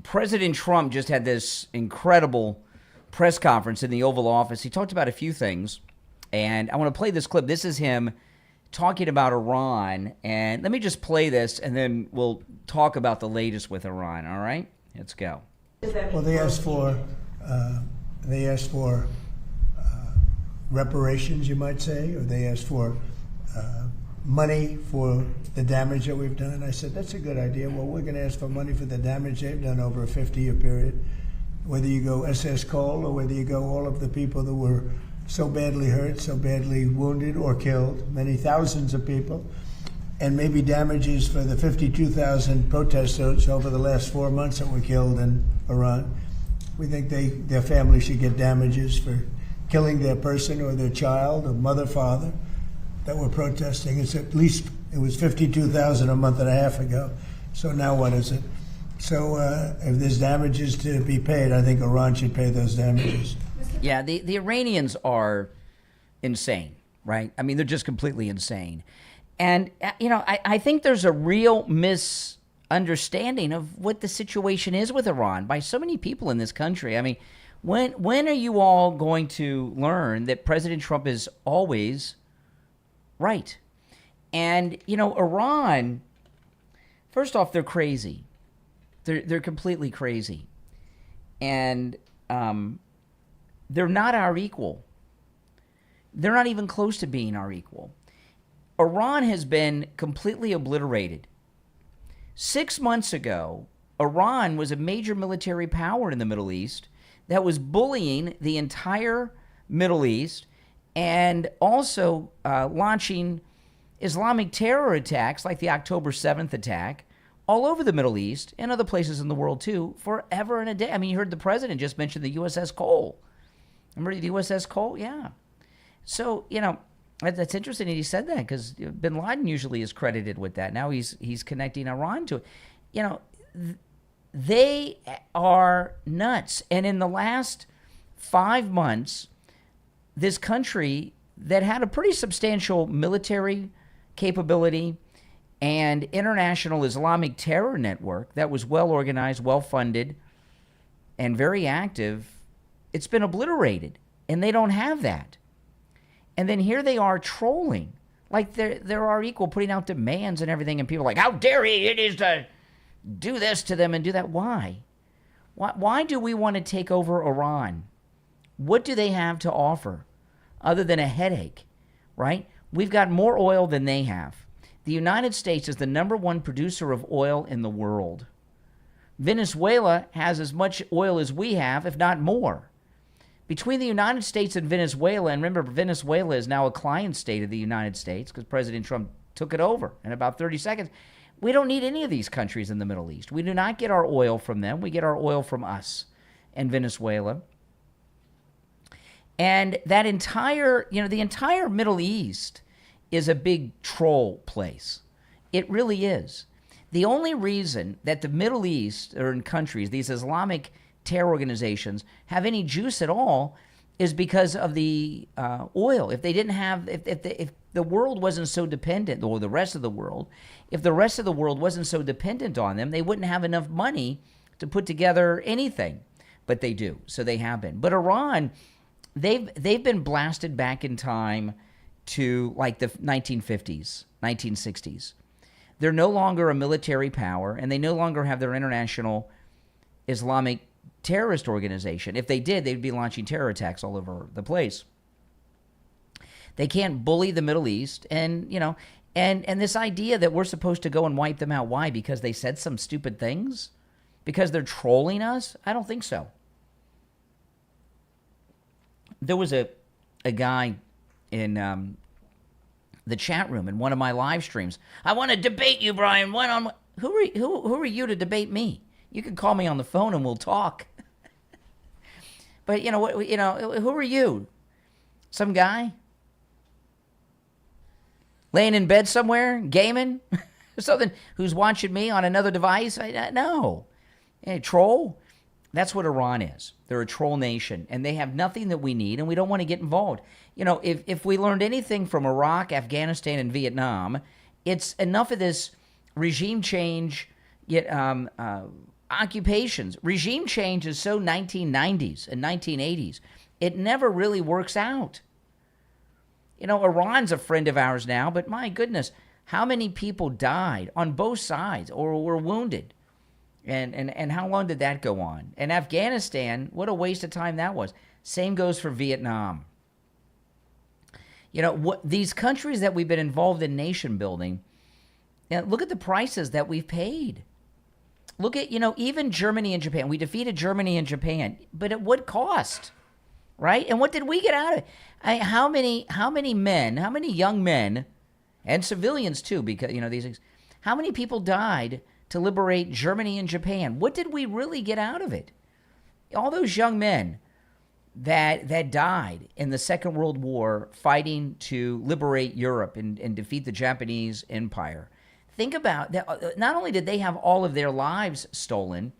President Trump just had this incredible press conference in the Oval Office. He talked about a few things, and I want to play this clip. This is him talking about Iran, and let me just play this, and then we'll talk about the latest with Iran. All right, let's go. Well, they asked for reparations, you might say, or they asked for money for the damage that we've done. I said, that's a good idea. Well, we're going to ask for money for the damage they've done over a 50-year period. Whether you go SS Cole or whether you go all of the people that were so badly hurt, so badly wounded or killed, many thousands of people, and maybe damages for the 52,000 protesters over the last 4 months that were killed in Iran. We think their family should get damages for killing their person or their child or mother, father that were protesting. It's at least, it was 52,000 a month and a half ago. So now what is it? So if there's damages to be paid, I think Iran should pay those damages. Yeah, the Iranians are insane, right? I mean, they're just completely insane. And, you know, I think there's a real misunderstanding of what the situation is with Iran by so many people in this country. I mean, when are you all going to learn that President Trump is always right? And, you know, Iran, first off, they're crazy. They're completely crazy. And they're not our equal. They're not even close to being our equal. Iran has been completely obliterated. 6 months ago, Iran was a major military power in the Middle East that was bullying the entire Middle East and also launching Islamic terror attacks like the October 7th attack all over the Middle East and other places in the world too, forever and a day. I mean, you heard the president just mention the USS Cole. Remember the USS Cole? Yeah. So, you know, that's interesting that he said that, because bin Laden usually is credited with that. Now he's connecting Iran to it. You know, they are nuts. And in the last 5 months, this country that had a pretty substantial military capability and international Islamic terror network that was well organized, well funded, and very active, it's been obliterated. And they don't have that. And then here they are trolling, like they're our equal, putting out demands and everything, and people are like, how dare it is to do this to them and do that. Why? Why do we want to take over Iran? What do they have to offer other than a headache, right? We've got more oil than they have. The United States is the #1 producer of oil in the world. Venezuela has as much oil as we have, if not more. Between the United States and Venezuela, and remember, Venezuela is now a client state of the United States because President Trump took it over in about 30 seconds. We don't need any of these countries in the Middle East. We do not get our oil from them. We get our oil from us and Venezuela. And that entire, you know, the entire Middle East is a big troll place. It really is. The only reason that the Middle East or in countries, these Islamic terror organizations, have any juice at all is because of the oil. If they didn't have, if the world wasn't so dependent, or the rest of the world, if the rest of the world wasn't so dependent on them, they wouldn't have enough money to put together anything. But they do, so they have been. But Iran, they've been blasted back in time to like the 1950s, 1960s. They're no longer a military power, and they no longer have their international Islamic terrorist organization. If they did, they'd be launching terror attacks all over the place. They can't bully the Middle East, and you know, and this idea that we're supposed to go and wipe them out. Why? Because they said some stupid things? Because they're trolling us? I don't think so. There was a guy in the chat room in one of my live streams. I want to debate you, Brian. Who are you to debate me? You can call me on the phone and we'll talk. But you know what? You know, who are you? Some guy laying in bed somewhere, gaming, something, who's watching me on another device? No, hey, troll. That's what Iran is. They're a troll nation, and they have nothing that we need, and we don't want to get involved. You know, if we learned anything from Iraq, Afghanistan, and Vietnam, it's enough of this regime change, occupations. Regime change is so 1990s and 1980s. It never really works out. You know, Iran's a friend of ours now, but my goodness, how many people died on both sides or were wounded? And how long did that go on? And Afghanistan, what a waste of time that was. Same goes for Vietnam. You know, these countries that we've been involved in nation building, look at the prices that we've paid. Look at, you know, even Germany and Japan. We defeated Germany and Japan, but at what cost? Right? And what did we get out of it? How many men, how many young men, and civilians too, because, you know, these things, how many people died to liberate Germany and Japan? What did we really get out of it? All those young men that died in the Second World War fighting to liberate Europe and defeat the Japanese Empire. Think about that. Not only did they have all of their lives stolen,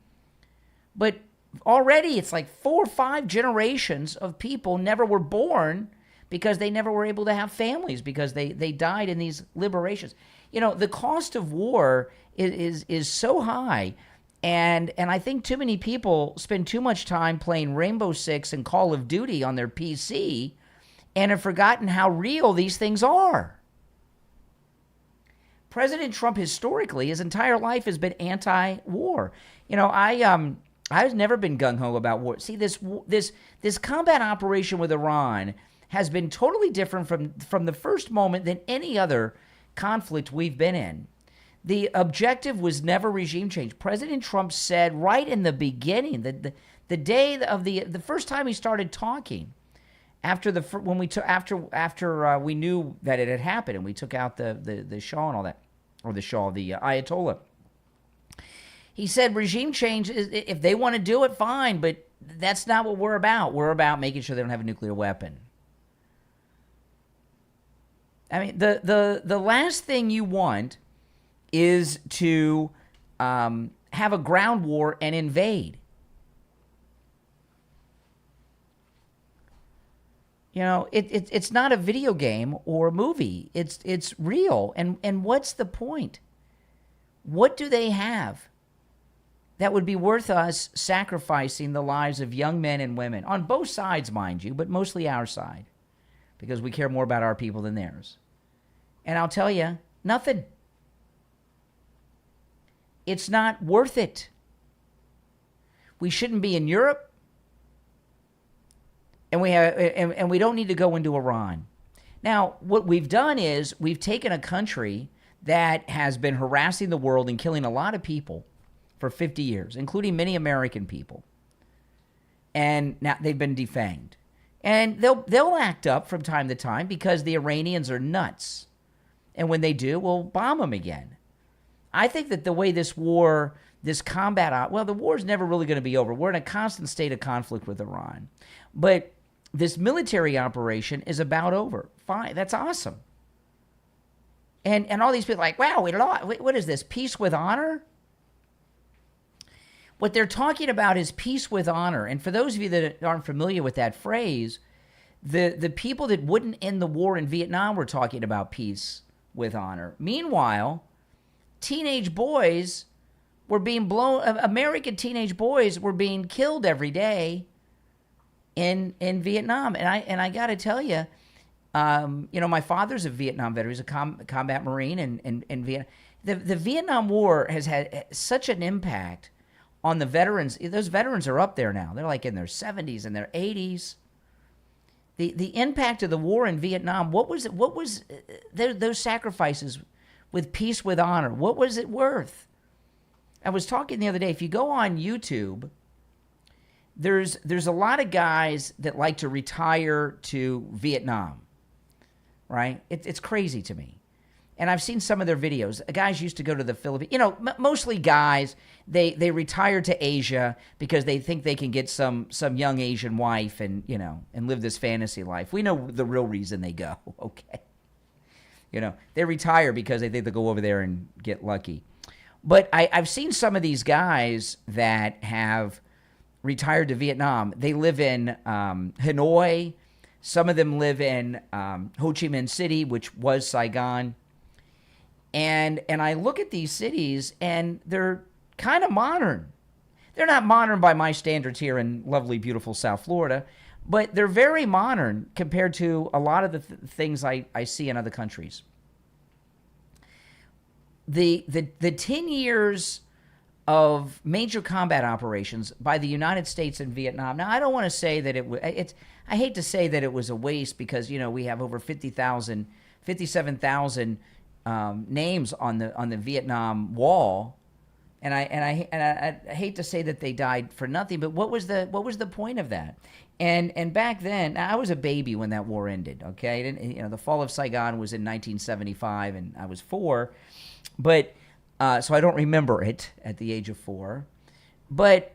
but already it's like 4 or 5 generations of people never were born because they never were able to have families because they died in these liberations. You know, the cost of war is so high, and I think too many people spend too much time playing Rainbow Six and Call of Duty on their PC and have forgotten how real these things are. President Trump, historically, his entire life has been anti-war. You know, I've never been gung-ho about war. See, this combat operation with Iran has been totally different from the first moment than any other conflict we've been in. The objective was never regime change. President Trump said right in the beginning, the day of the first time he started talking, after we knew that it had happened and we took out the Shah and all that, or the Ayatollah. He said regime change, if they want to do it, fine, but that's not what we're about. We're about making sure they don't have a nuclear weapon. I mean, the last thing you want is to have a ground war and invade. You know, it's not a video game or a movie. It's real. And what's the point? What do they have that would be worth us sacrificing the lives of young men and women, on both sides, mind you, but mostly our side, because we care more about our people than theirs? And I'll tell you, nothing. It's not worth it. We shouldn't be in Europe, and we don't need to go into Iran. Now, what we've done is we've taken a country that has been harassing the world and killing a lot of people for 50 years, including many American people. And now they've been defanged. And they'll act up from time to time because the Iranians are nuts. And when they do, we'll bomb them again. I think that the way this war, this combat, the war's never really going to be over. We're in a constant state of conflict with Iran. But this military operation is about over. Fine, that's awesome. And all these people are like, wow, we lost. What is this, peace with honor? What they're talking about is peace with honor. And for those of you that aren't familiar with that phrase, the people that wouldn't end the war in Vietnam were talking about peace with honor. Meanwhile, teenage boys were being American teenage boys were being killed every day in Vietnam. And I got to tell you, you know, my father's a Vietnam veteran. He's a combat Marine in Vietnam. The Vietnam War has had such an impact on the veterans. Those veterans are up there now. They're like in their 70s and their 80s. The impact of the war in Vietnam, what was those sacrifices with peace with honor? What was it worth? I was talking the other day, if you go on YouTube, there's a lot of guys that like to retire to Vietnam, right? It's crazy to me. And I've seen some of their videos. Guys used to go to the Philippines. You know, mostly guys, they retire to Asia because they think they can get some young Asian wife and, you know, and live this fantasy life. We know the real reason they go, okay? You know, they retire because they think they'll go over there and get lucky. But I've seen some of these guys that have retired to Vietnam. They live in Hanoi. Some of them live in Ho Chi Minh City, which was Saigon. And I look at these cities, and they're kind of modern. They're not modern by my standards here in lovely, beautiful South Florida, but they're very modern compared to a lot of the things I see in other countries. The 10 years of major combat operations by the United States in Vietnam. Now, I don't want to say that I hate to say that it was a waste because, we have over 57,000 names on the Vietnam Wall. And I hate to say that they died for nothing, but what was the point of that? And back then, I was a baby when that war ended, okay? And, the fall of Saigon was in 1975 and I was 4. But so I don't remember it at the age of 4. But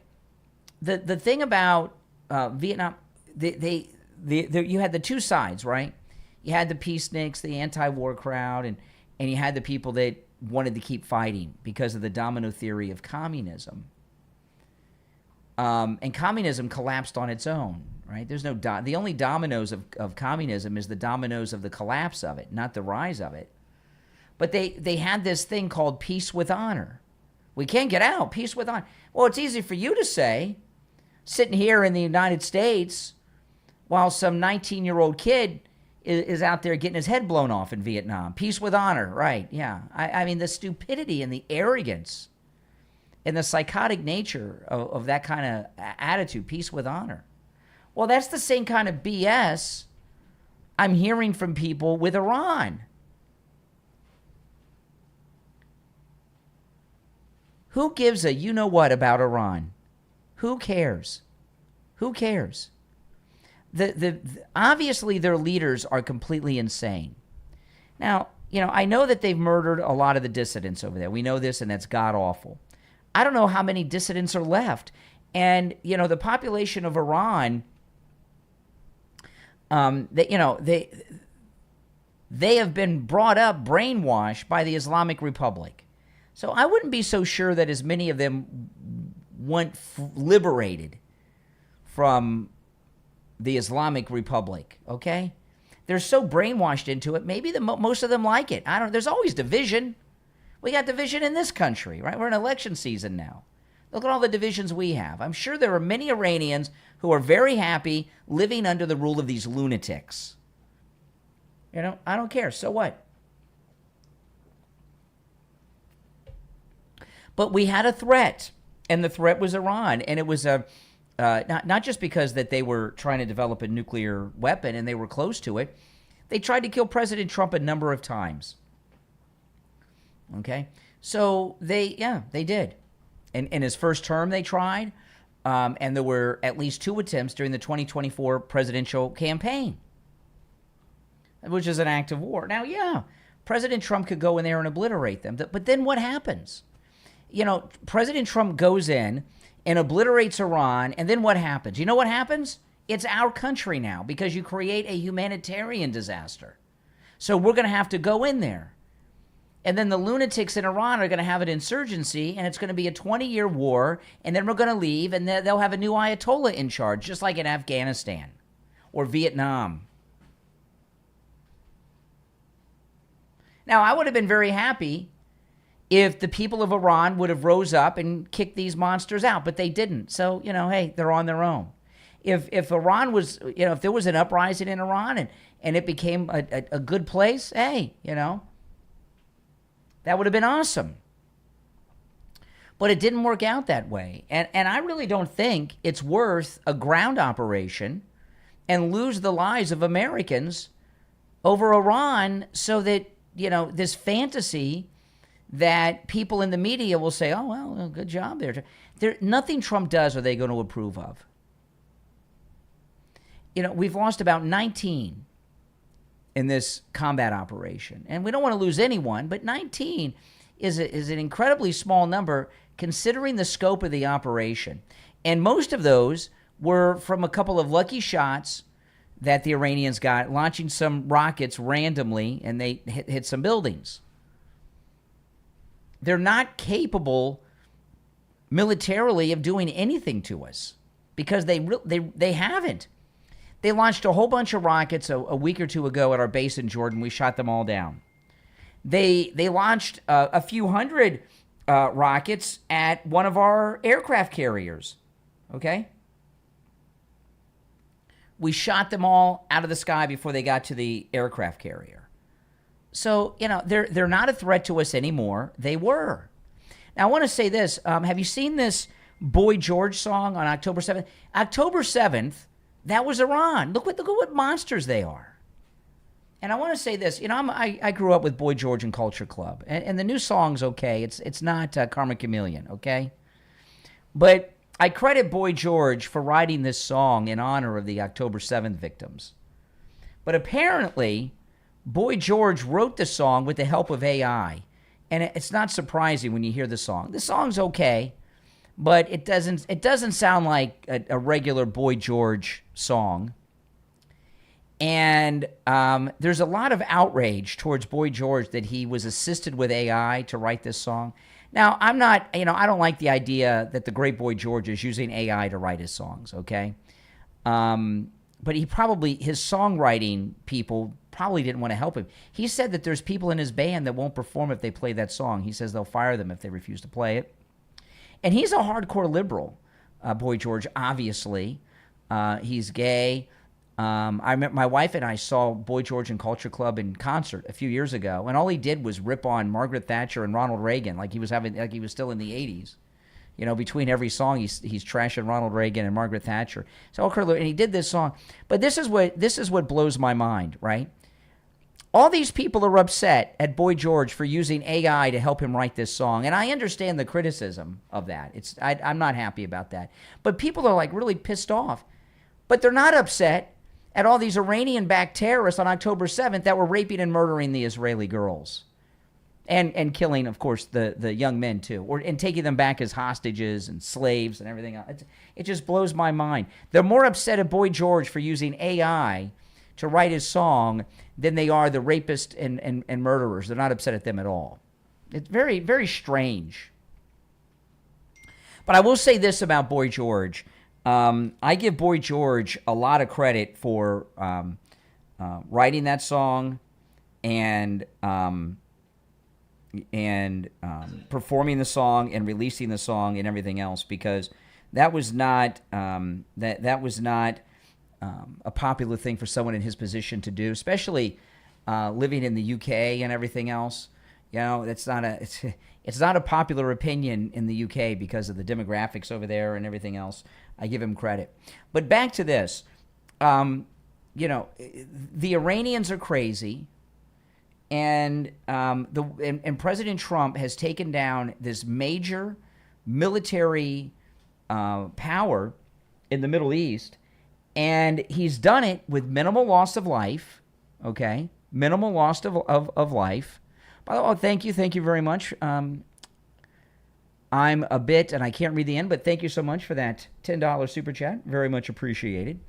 the thing about Vietnam, you had the two sides, right? You had the peaceniks, the anti-war crowd, and you had the people that wanted to keep fighting because of the domino theory of communism. And communism collapsed on its own, right? There's no the only dominoes of communism is the dominoes of the collapse of it, not the rise of it. But they had this thing called peace with honor. We can't get out, peace with honor. Well, it's easy for you to say, sitting here in the United States, while some 19-year-old kid is out there getting his head blown off in Vietnam. Peace with honor, right, yeah. I mean, the stupidity and the arrogance and the psychotic nature of that kind of attitude, peace with honor. Well, that's the same kind of BS I'm hearing from people with Iran. Who gives a you-know-what about Iran? Who cares? Who cares? Obviously, their leaders are completely insane. Now, I know that they've murdered a lot of the dissidents over there. We know this, and that's god-awful. I don't know how many dissidents are left. And, the population of Iran, they have been brought up, brainwashed by the Islamic Republic. So I wouldn't be so sure that as many of them weren't liberated from the Islamic Republic, okay? They're so brainwashed into it, maybe most of them like it. There's always division. We got division in this country, right? We're in election season now. Look at all the divisions we have. I'm sure there are many Iranians who are very happy living under the rule of these lunatics. I don't care. So what? But we had a threat, and the threat was Iran, and it was not just because that they were trying to develop a nuclear weapon and they were close to it. They tried to kill President Trump a number of times. Okay? So they did. And in his first term, they tried, and there were at least 2 attempts during the 2024 presidential campaign, which is an act of war. Now, President Trump could go in there and obliterate them, but then what happens? President Trump goes in and obliterates Iran, and then what happens? You know what happens? It's our country now because you create a humanitarian disaster. So we're going to have to go in there. And then the lunatics in Iran are going to have an insurgency, and it's going to be a 20-year war, and then we're going to leave, and they'll have a new Ayatollah in charge, just like in Afghanistan or Vietnam. Now, I would have been very happy if the people of Iran would have rose up and kicked these monsters out, but they didn't. So, hey, they're on their own. If Iran was, if there was an uprising in Iran and it became a good place, hey, that would have been awesome. But it didn't work out that way. And I really don't think it's worth a ground operation and lose the lives of Americans over Iran so that, this fantasy that people in the media will say, oh, well, good job there. Nothing Trump does are they going to approve of. We've lost about 19 in this combat operation. And we don't want to lose anyone, but 19 is an incredibly small number considering the scope of the operation. And most of those were from a couple of lucky shots that the Iranians got, launching some rockets randomly, and they hit some buildings. They're not capable militarily of doing anything to us because they haven't. They launched a whole bunch of rockets a week or two ago at our base in Jordan. We shot them all down. They launched a few hundred rockets at one of our aircraft carriers. Okay? We shot them all out of the sky before they got to the aircraft carrier. So, they're not a threat to us anymore. They were. Now, I want to say this. Have you seen this Boy George song on October 7th? October 7th, that was Iran. Look at what monsters they are. And I want to say this. I grew up with Boy George and Culture Club. And the new song's okay. It's not Karma Chameleon, okay? But I credit Boy George for writing this song in honor of the October 7th victims. But apparently, Boy George wrote the song with the help of AI. And it's not surprising when you hear the song. The song's okay, but it doesn't sound like a regular Boy George song. And there's a lot of outrage towards Boy George that he was assisted with AI to write this song. Now, I don't like the idea that the great Boy George is using AI to write his songs, okay? But his songwriting people probably didn't want to help him. He said that there's people in his band that won't perform if they play that song. He says they'll fire them if they refuse to play it. And he's a hardcore liberal, Boy George, obviously. He's gay. I remember my wife and I saw Boy George and Culture Club in concert a few years ago, and all he did was rip on Margaret Thatcher and Ronald Reagan like he was still in the 80s. Between every song, he's trashing Ronald Reagan and Margaret Thatcher. So, and he did this song. But this is what blows my mind, right? All these people are upset at Boy George for using AI to help him write this song, and I understand the criticism of that. I'm not happy about that. But people are like really pissed off. But they're not upset at all these Iranian-backed terrorists on October 7th that were raping and murdering the Israeli girls. And killing, of course, the young men, too, and taking them back as hostages and slaves and everything else. It just blows my mind. They're more upset at Boy George for using AI to write his song than they are the rapists and murderers. They're not upset at them at all. It's very, very strange. But I will say this about Boy George. I give Boy George a lot of credit for writing that song and performing the song and releasing the song and everything else, because that was not a popular thing for someone in his position to do, especially living in the UK and everything else. It's not a popular opinion in the UK because of the demographics over there and everything else. I give him credit. But back to this, the Iranians are crazy. And President Trump has taken down this major military power in the Middle East, and he's done it with minimal loss of life. Okay, minimal loss of life. By the way, thank you very much. I'm a bit, and I can't read the end, but thank you so much for that $10 super chat. Very much appreciated.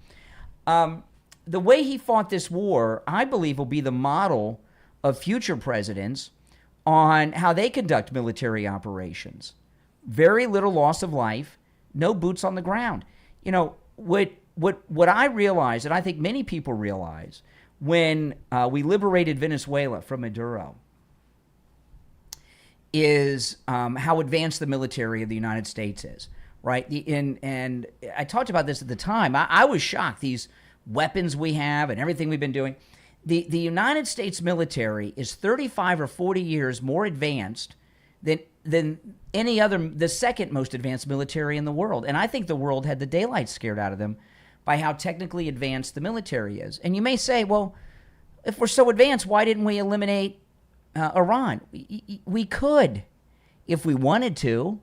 The way he fought this war, I believe, will be the model of future presidents on how they conduct military operations. Very little loss of life, no boots on the ground. What I realized, and I think many people realize, when we liberated Venezuela from Maduro, is how advanced the military of the United States is, right? And I talked about this at the time. I was shocked, these weapons we have and everything we've been doing. The United States military is 35 or 40 years more advanced than any other, the second most advanced military in the world. And I think the world had the daylight scared out of them by how technically advanced the military is. And you may say, well, if we're so advanced, why didn't we eliminate Iran? We could if we wanted to.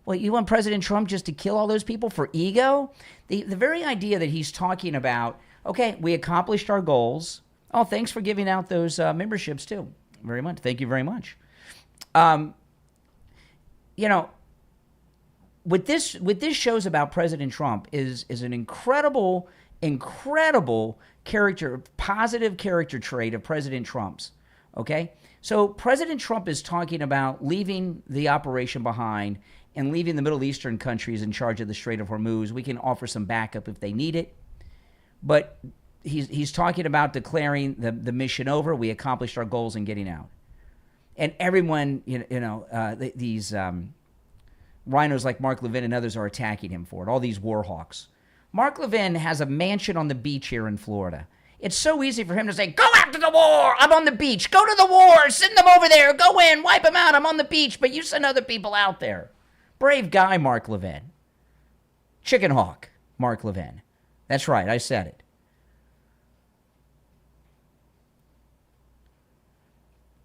Well, you want President Trump just to kill all those people for ego? The very idea that he's talking about, okay, we accomplished our goals. Oh, thanks for giving out those memberships too. Very much. Thank you very much. What this shows about President Trump is an incredible positive character trait of President Trump's. Okay? So President Trump is talking about leaving the operation behind and leaving the Middle Eastern countries in charge of the Strait of Hormuz. We can offer some backup if they need it. But he's talking about declaring the mission over. We accomplished our goals and getting out. And everyone, these rhinos like Mark Levin and others are attacking him for it, all these war hawks. Mark Levin has a mansion on the beach here in Florida. It's so easy for him to say, go after the war, I'm on the beach. Go to the war, send them over there, go in, wipe them out, I'm on the beach, but you send other people out there. Brave guy, Mark Levin. Chicken hawk, Mark Levin. That's right, I said it.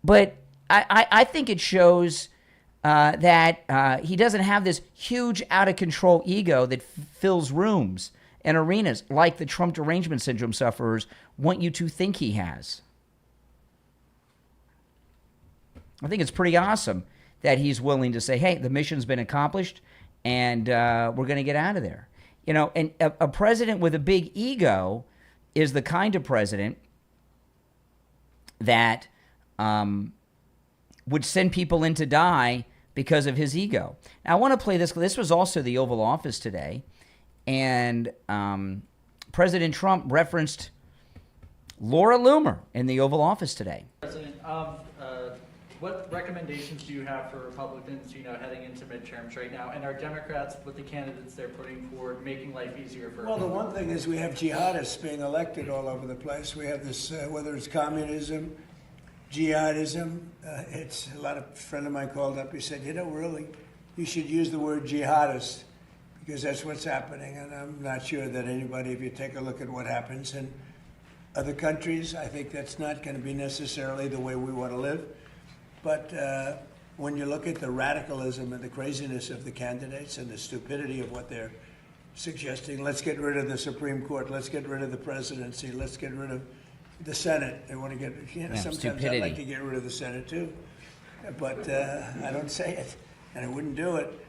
But I think it shows that he doesn't have this huge, out-of-control ego that fills rooms and arenas like the Trump derangement syndrome sufferers want you to think he has. I think it's pretty awesome that he's willing to say, hey, the mission's been accomplished, and we're going to get out of there. And a president with a big ego is the kind of president that would send people in to die because of his ego. Now, I want to play this. This was also the Oval Office today, and President Trump referenced Laura Loomer in the Oval Office today. President, what recommendations do you have for Republicans, heading into midterms right now? And are Democrats, with the candidates they're putting forward, making life easier for? Well, the one thing is we have jihadists being elected all over the place. We have this, whether it's communism, jihadism. It's a friend of mine called up. He said, really, you should use the word jihadist because that's what's happening. And I'm not sure that anybody, if you take a look at what happens in other countries, I think that's not going to be necessarily the way we want to live. But when you look at the radicalism and the craziness of the candidates and the stupidity of what they're suggesting, let's get rid of the Supreme Court, let's get rid of the presidency, let's get rid of the Senate. They want to get, sometimes stupidity. I'd like to get rid of the Senate too. But I don't say it, and I wouldn't do it.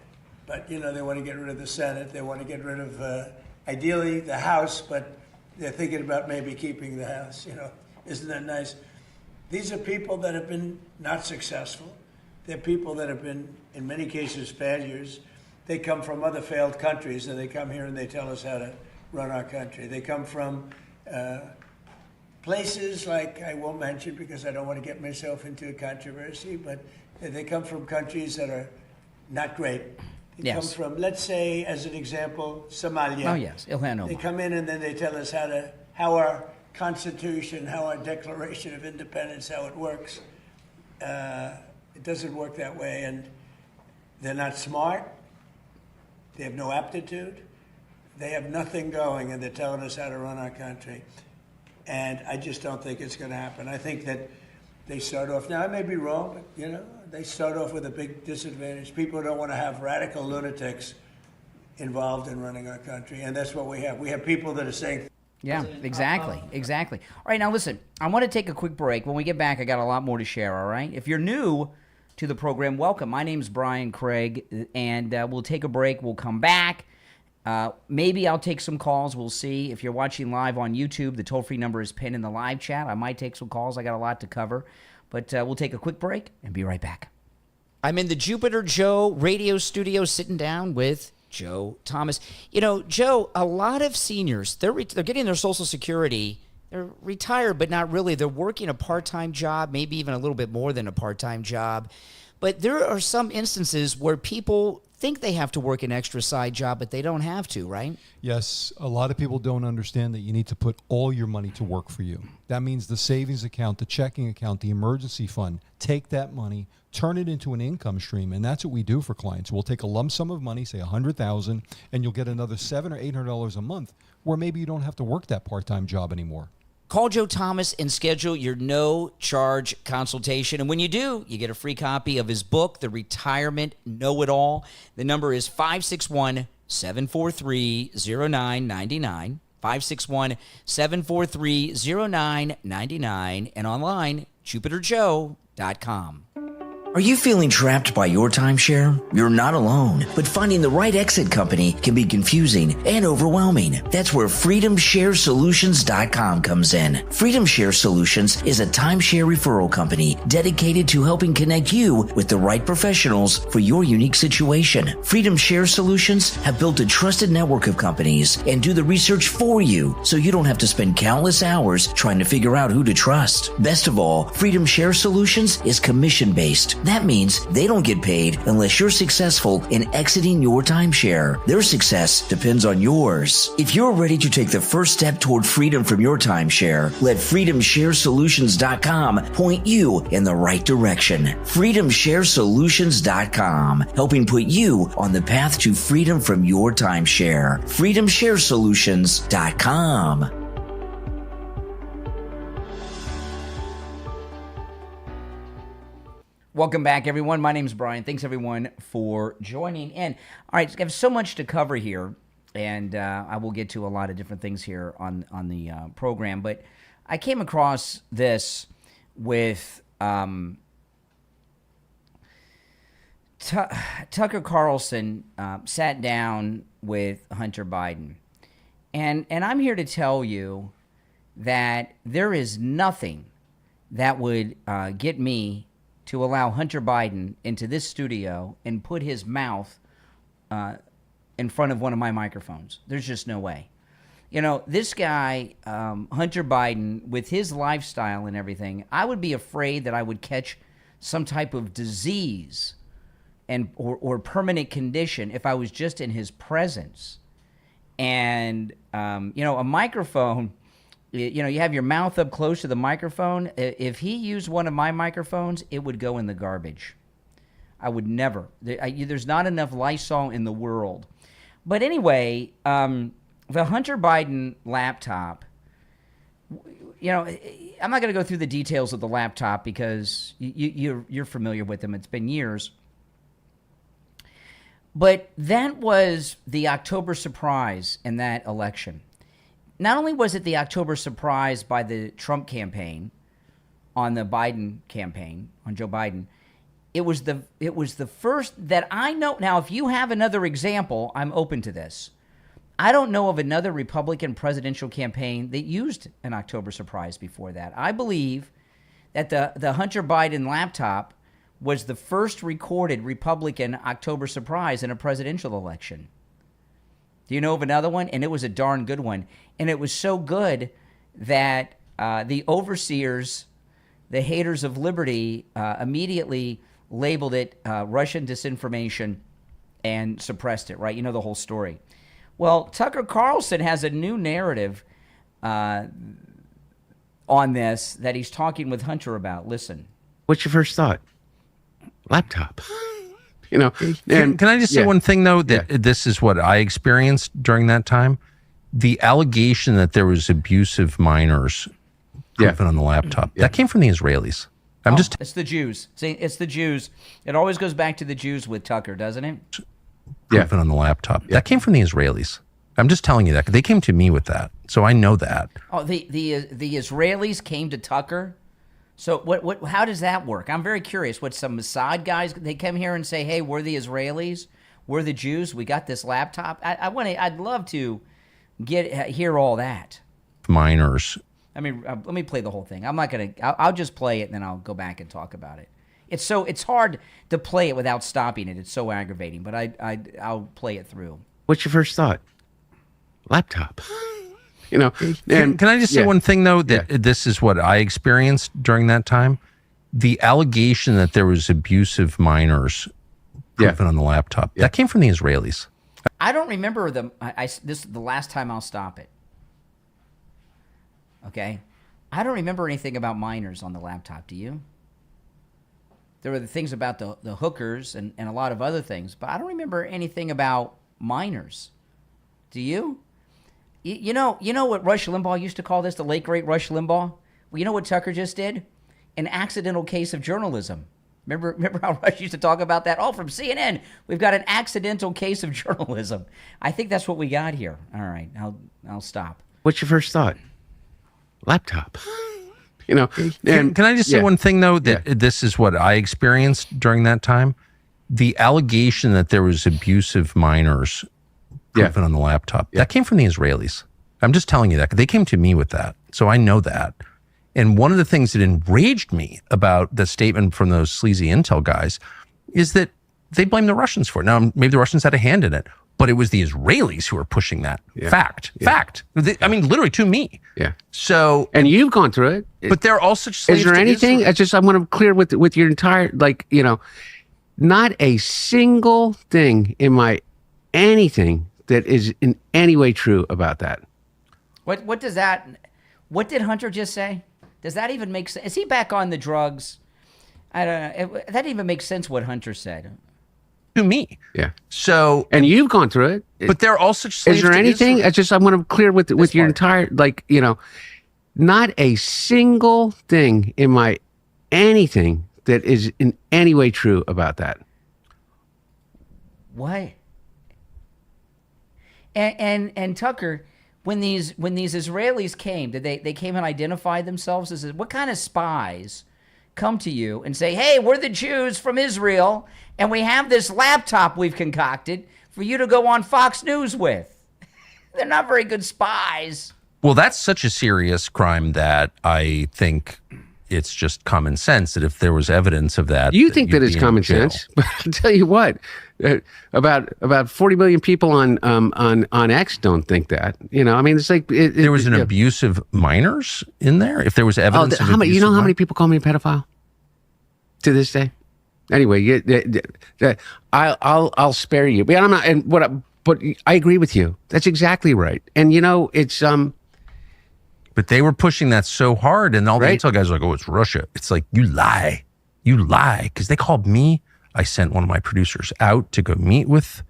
But, they want to get rid of the Senate. They want to get rid of, ideally, the House, but they're thinking about maybe keeping the House. Isn't that nice? These are people that have been not successful. They're people that have been, in many cases, failures. They come from other failed countries, and they come here and they tell us how to run our country. They come from places like, I won't mention because I don't want to get myself into a controversy, but they come from countries that are not great. They come from, let's say, as an example, Somalia. Oh, yes, Ilhan Omar. They come in and then they tell us how our Constitution, how our Declaration of Independence, how it works. It doesn't work that way, and they're not smart. They have no aptitude. They have nothing going, and they're telling us how to run our country. And I just don't think it's going to happen. I think that they start off, now I may be wrong, but they start off with a big disadvantage. People don't want to have radical lunatics involved in running our country, and that's what we have. We have people that are saying, yeah, exactly. All right, now listen, I want to take a quick break. When we get back, I got a lot more to share, all right? If you're new to the program, welcome. My name's Brian Craig, and we'll take a break. We'll come back. Maybe I'll take some calls. We'll see. If you're watching live on YouTube, the toll-free number is pinned in the live chat. I might take some calls. I got a lot to cover. But we'll take a quick break and be right back. I'm in the Jupiter Joe radio studio sitting down with Joe Thomas. Joe, a lot of seniors, they're getting their Social Security. They're retired, but not really. They're working a part-time job, maybe even a little bit more than a part-time job. But there are some instances where people think they have to work an extra side job, but they don't have to, right? Yes, a lot of people don't understand that you need to put all your money to work for you. That means the savings account, the checking account, the emergency fund. Take that money, turn it into an income stream, and that's what we do for clients. We'll take a lump sum of money, say $100,000, and you'll get another $700 or $800 a month, where maybe you don't have to work that part-time job anymore. Call Joe Thomas and schedule your no-charge consultation. And when you do, you get a free copy of his book, The Retirement Know-It-All. The number is 561-743-0999, 561-743-0999, and online, jupiterjoe.com. Are you feeling trapped by your timeshare? You're not alone, but finding the right exit company can be confusing and overwhelming. That's where FreedomShareSolutions.com comes in. Freedom Share Solutions is a timeshare referral company dedicated to helping connect you with the right professionals for your unique situation. Freedom Share Solutions have built a trusted network of companies and do the research for you, so you don't have to spend countless hours trying to figure out who to trust. Best of all, Freedom Share Solutions is commission-based. That means they don't get paid unless you're successful in exiting your timeshare. Their success depends on yours. If you're ready to take the first step toward freedom from your timeshare, let FreedomShareSolutions.com point you in the right direction. FreedomShareSolutions.com, helping put you on the path to freedom from your timeshare. FreedomShareSolutions.com. Welcome back, everyone. My name is Brian. Thanks, everyone, for joining in. All right, I have so much to cover here, and I will get to a lot of different things here on the program. But I came across this with Tucker Carlson sat down with Hunter Biden, and I'm here to tell you that there is nothing that would get me to allow Hunter Biden into this studio and put his mouth in front of one of my microphones. There's just no way. You know, this guy, Hunter Biden, with his lifestyle and everything, I would be afraid that I would catch some type of disease or permanent condition if I was just in his presence. And, a microphone, you have your mouth up close to the microphone. If he used one of my microphones, it would go in the garbage. I would never. There's not enough Lysol in the world. But anyway, the Hunter Biden laptop, I'm not going to go through the details of the laptop because you're familiar with them. It's been years. But that was the October surprise in that election. Not only was it the October surprise by the Trump campaign on the Biden campaign, on Joe Biden, it was the first that I know. Now, if you have another example, I'm open to this. I don't know of another Republican presidential campaign that used an October surprise before that. I believe that the Hunter Biden laptop was the first recorded Republican October surprise in a presidential election. Do you know of another one? And it was a darn good one. And it was so good that the overseers, the haters of liberty, immediately labeled it Russian disinformation and suppressed it, right? You know the whole story. Well, Tucker Carlson has a new narrative on this that he's talking with Hunter about. Listen. What's your first thought? Laptop. Can I just say one thing, though, that this is what I experienced during that time? The allegation that there was abusive minors proven on the laptop, that came from the Israelis. It's the Jews. See, it's the Jews. It always goes back to the Jews with Tucker, doesn't it? Proven on the laptop. That came from the Israelis. I'm just telling you that. They came to me with that, so I know that. Oh, the Israelis came to Tucker? So what? How does that work? I'm very curious. What, some Mossad guys, they come here and say, "Hey, we're the Israelis, we're the Jews, we got this laptop." I'd love to hear all that. Minors. I mean, let me play the whole thing. I'm not gonna. I'll just play it and then I'll go back and talk about it. It's hard to play it without stopping it. It's so aggravating. But I'll play it through. What's your first thought? Laptop. Can I just say one thing, though, that this is what I experienced during that time? The allegation that there was abusive minors proven on the laptop, that came from the Israelis. I don't remember them. This is the last time I'll stop it. Okay? I don't remember anything about minors on the laptop. Do you? There were the things about the hookers and a lot of other things, but I don't remember anything about minors. Do you? You know what Rush Limbaugh used to call this, the late, great Rush Limbaugh? Well, you know what Tucker just did? An accidental case of journalism. Remember how Rush used to talk about that? Oh, from CNN, we've got an accidental case of journalism. I think that's what we got here. All right, I'll stop. What's your first thought? Laptop. You know, and Can I just say one thing though? That this is what I experienced during that time. The allegation that there was abusive minors proven on the laptop that came from the Israelis. I'm just telling you that they came to me with that, so I know that. And one of the things that enraged me about the statement from those sleazy intel guys is that they blame the Russians for it. Now, maybe the Russians had a hand in it, but it was the Israelis who were pushing that. Fact. I mean, literally to me. Yeah. So, and you've gone through it. But they're all such slaves. Is there to anything? Israel. I want to clear with your entire, like, you know, not a single thing in my anything that is in any way true about that. What does that? What did Hunter just say? Does that even make sense? Is he back on the drugs? I don't know. That didn't even make sense what Hunter said. To me. Yeah. So, and you've gone through it. But they're all such slaves. Is there to anything? Israel. I want to clear with your entire, like, you know, not a single thing in my anything that is in any way true about that. What? And Tucker, when these Israelis came, did they came and identified themselves as what kind of spies come to you and say, "Hey, we're the Jews from Israel, and we have this laptop we've concocted for you to go on Fox News with"? They're not very good spies. Well, that's such a serious crime that I think it's just common sense that if there was evidence of that, you think that it's common sense. But I'll tell you what, about 40 million people on X don't think that. You know, I mean, it's like there was an abuse of minors in there. If there was evidence, of you know how many people call me a pedophile to this day? Anyway, I'll spare you. But I'm not. But I agree with you. That's exactly right. And you know, it's But they were pushing that so hard, and all the intel guys were like, "Oh, it's Russia." It's like, you lie, because they called me. I sent one of my producers out to go meet with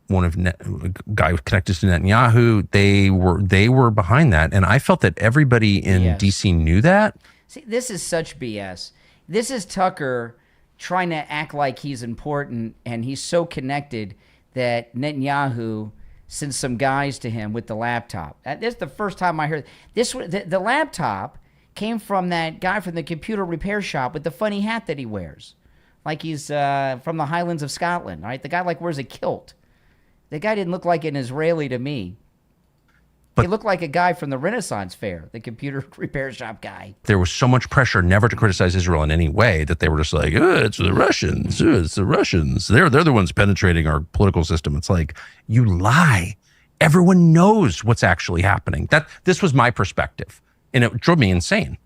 a guy connected to Netanyahu. They were behind that, and I felt that everybody in DC knew that. See, this is such BS. This is Tucker trying to act like he's important, and he's so connected that Netanyahu sent some guys to him with the laptop. This is the first time I heard this. The laptop came from that guy from the computer repair shop with the funny hat that he wears, like he's from the Highlands of Scotland, right? The guy like wears a kilt. The guy didn't look like an Israeli to me. He looked like a guy from the Renaissance Fair, the computer repair shop guy. There was so much pressure never to criticize Israel in any way that they were just like, it's the Russians. It's the Russians. They're the ones penetrating our political system. It's like, you lie. Everyone knows what's actually happening. This was my perspective, and it drove me insane.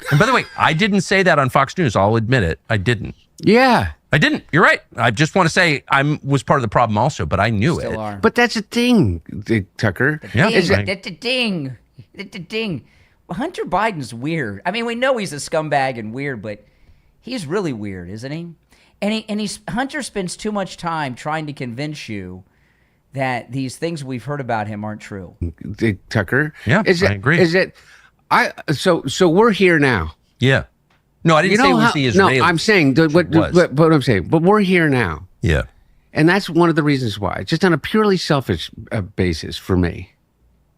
And by the way, I didn't say that on Fox News. I'll admit it. I didn't. Yeah. I didn't. You're right. I just want to say I was part of the problem also, but I knew Still it. are. But that's a thing, Tucker. That's a ding. That's a ding. Hunter Biden's weird. I mean, we know he's a scumbag and weird, but he's really weird, isn't he? And Hunter spends too much time trying to convince you that these things we've heard about him aren't true. Tucker. Yeah, I agree. So we're here now. Yeah. No, I didn't say it was the Israelis. No, I'm saying what I'm saying. But we're here now. Yeah. And that's one of the reasons why, just on a purely selfish basis for me,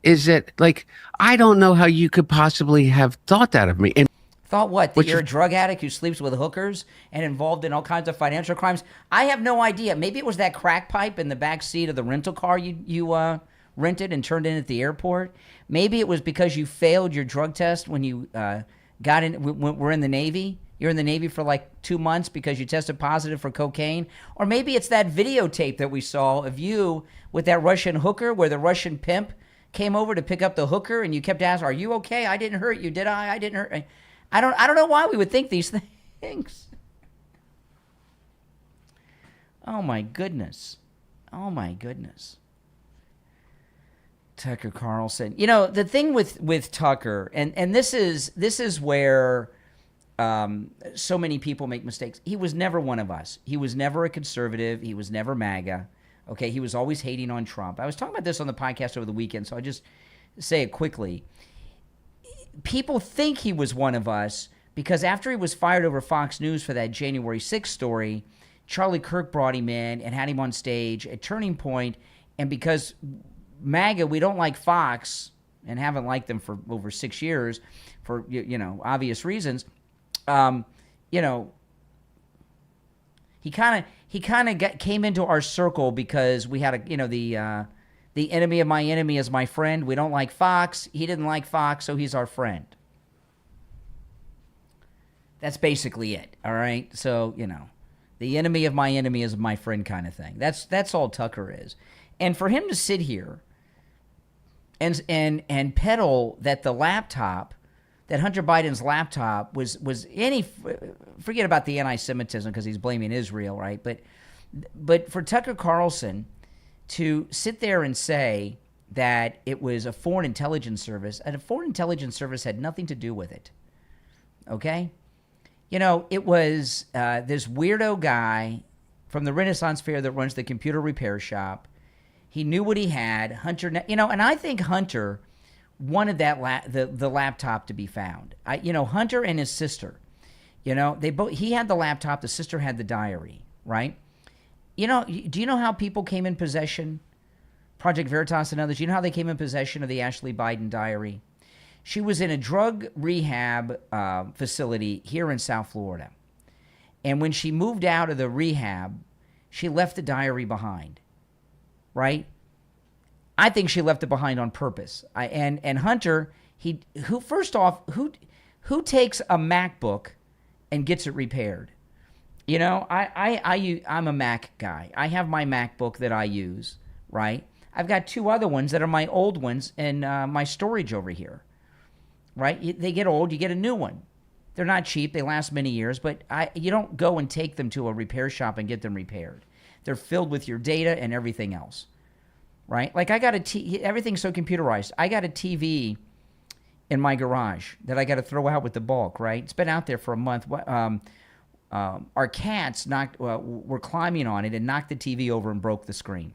is that, like, I don't know how you could possibly have thought that of me. And thought what? That you're a drug addict who sleeps with hookers and involved in all kinds of financial crimes? I have no idea. Maybe it was that crack pipe in the back seat of the rental car you rented and turned in at the airport. Maybe it was because you failed your drug test when you were in the Navy. You're in the Navy for like 2 months because you tested positive for cocaine. Or maybe it's that videotape that we saw of you with that Russian hooker where the Russian pimp came over to pick up the hooker and you kept asking, "Are you okay? I didn't hurt you, did I? I didn't hurt." I don't know why we would think these things. Oh my goodness. Oh my goodness. Tucker Carlson. You know, the thing with Tucker, and this is where so many people make mistakes. He was never one of us. He was never a conservative. He was never MAGA. Okay, he was always hating on Trump. I was talking about this on the podcast over the weekend, so I'll just say it quickly. People think he was one of us because after he was fired over Fox News for that January 6th story, Charlie Kirk brought him in and had him on stage at Turning Point, and because MAGA, we don't like Fox, and haven't liked them for over 6 years for, obvious reasons. He kind of came into our circle because we had the enemy of my enemy is my friend. We don't like Fox. He didn't like Fox, so he's our friend. That's basically it. All right. So, the enemy of my enemy is my friend kind of thing. That's all Tucker is. And for him to sit here and peddle that the laptop, that Hunter Biden's laptop was forget about the anti-Semitism because he's blaming Israel, right? But for Tucker Carlson to sit there and say that it was a foreign intelligence service, and a foreign intelligence service had nothing to do with it, okay? It was this weirdo guy from the Renaissance Fair that runs the computer repair shop. He knew what he had. Hunter, and I think Hunter wanted that the laptop to be found. Hunter and his sister, they both. He had the laptop. The sister had the diary, right? Do you know how people came in possession? Project Veritas and others. Do you know how they came in possession of the Ashley Biden diary? She was in a drug rehab facility here in South Florida. And when she moved out of the rehab, she left the diary behind, right? I think she left it behind on purpose. And Hunter, who takes a MacBook and gets it repaired? I'm a Mac guy. I have my MacBook that I use, right? I've got 2 other ones that are my old ones in my storage over here. Right? They get old, you get a new one. They're not cheap, they last many years, but you don't go and take them to a repair shop and get them repaired. They're filled with your data and everything else, right? Like everything's so computerized. I got a TV in my garage that I got to throw out with the bulk, right? It's been out there for a month. Our cats were climbing on it and knocked the TV over and broke the screen.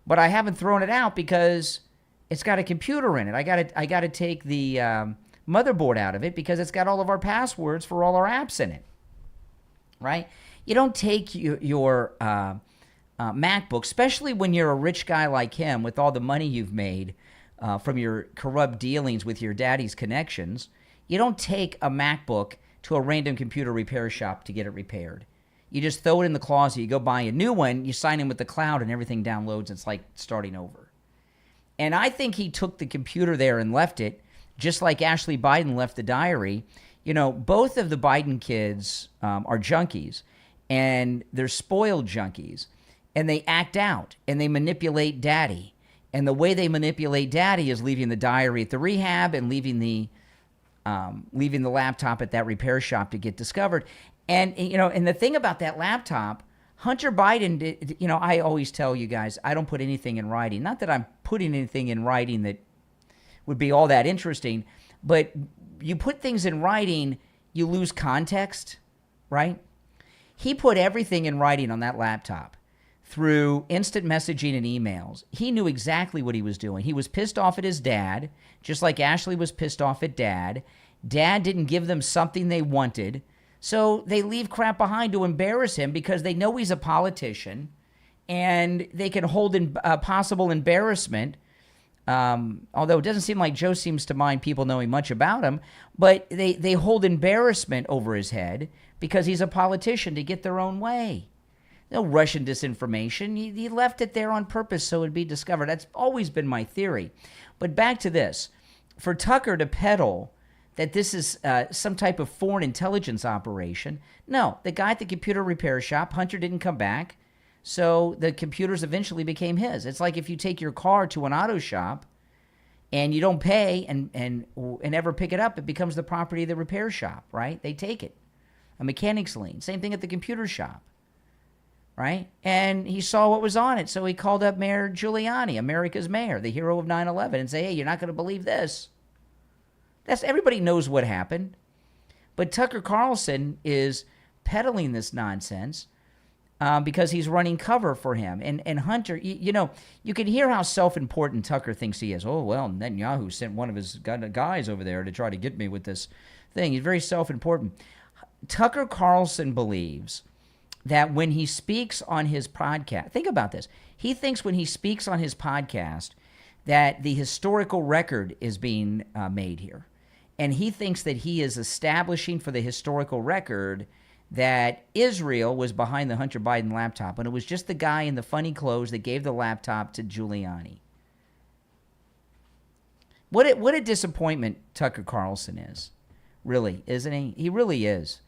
But I haven't thrown it out because it's got a computer in it. I got to take the motherboard out of it because it's got all of our passwords for all our apps in it, right? You don't take your MacBook, especially when you're a rich guy like him with all the money you've made from your corrupt dealings with your daddy's connections. You don't take a MacBook to a random computer repair shop to get it repaired. You just throw it in the closet. You go buy a new one. You sign in with the cloud and everything downloads. It's like starting over. And I think he took the computer there and left it, just like Ashley Biden left the diary. Both of the Biden kids are junkies, and they're spoiled junkies, and they act out, and they manipulate daddy. And the way they manipulate daddy is leaving the diary at the rehab and leaving the laptop at that repair shop to get discovered. And, and the thing about that laptop, Hunter Biden did, I always tell you guys, I don't put anything in writing. Not that I'm putting anything in writing that would be all that interesting, but you put things in writing, you lose context, right? He put everything in writing on that laptop through instant messaging and emails. He knew exactly what he was doing. He was pissed off at his dad, just like Ashley was pissed off at dad. Dad didn't give them something they wanted. So they leave crap behind to embarrass him because they know he's a politician and they can hold in possible embarrassment. Although it doesn't seem like Joe seems to mind people knowing much about him, but they hold embarrassment over his head because he's a politician to get their own way. No Russian disinformation. He left it there on purpose so it'd be discovered. That's always been my theory. But back to this. For Tucker to peddle that this is some type of foreign intelligence operation. No, the guy at the computer repair shop, Hunter didn't come back, so the computers eventually became his. It's like if you take your car to an auto shop and you don't pay and ever pick it up, it becomes the property of the repair shop, right? They take it. A mechanic's lien. Same thing at the computer shop, right? And he saw what was on it, so he called up Mayor Giuliani, America's mayor, the hero of 9/11, and say, hey, you're not going to believe this. Everybody knows what happened. But Tucker Carlson is peddling this nonsense because he's running cover for him. And Hunter, you can hear how self-important Tucker thinks he is. Oh, well, Netanyahu sent one of his guys over there to try to get me with this thing. He's very self-important. Tucker Carlson believes that when he speaks on his podcast, think about this. He thinks when he speaks on his podcast that the historical record is being made here. And he thinks that he is establishing for the historical record that Israel was behind the Hunter Biden laptop, and it was just the guy in the funny clothes that gave the laptop to Giuliani. What a disappointment Tucker Carlson is, really, isn't he? He really is.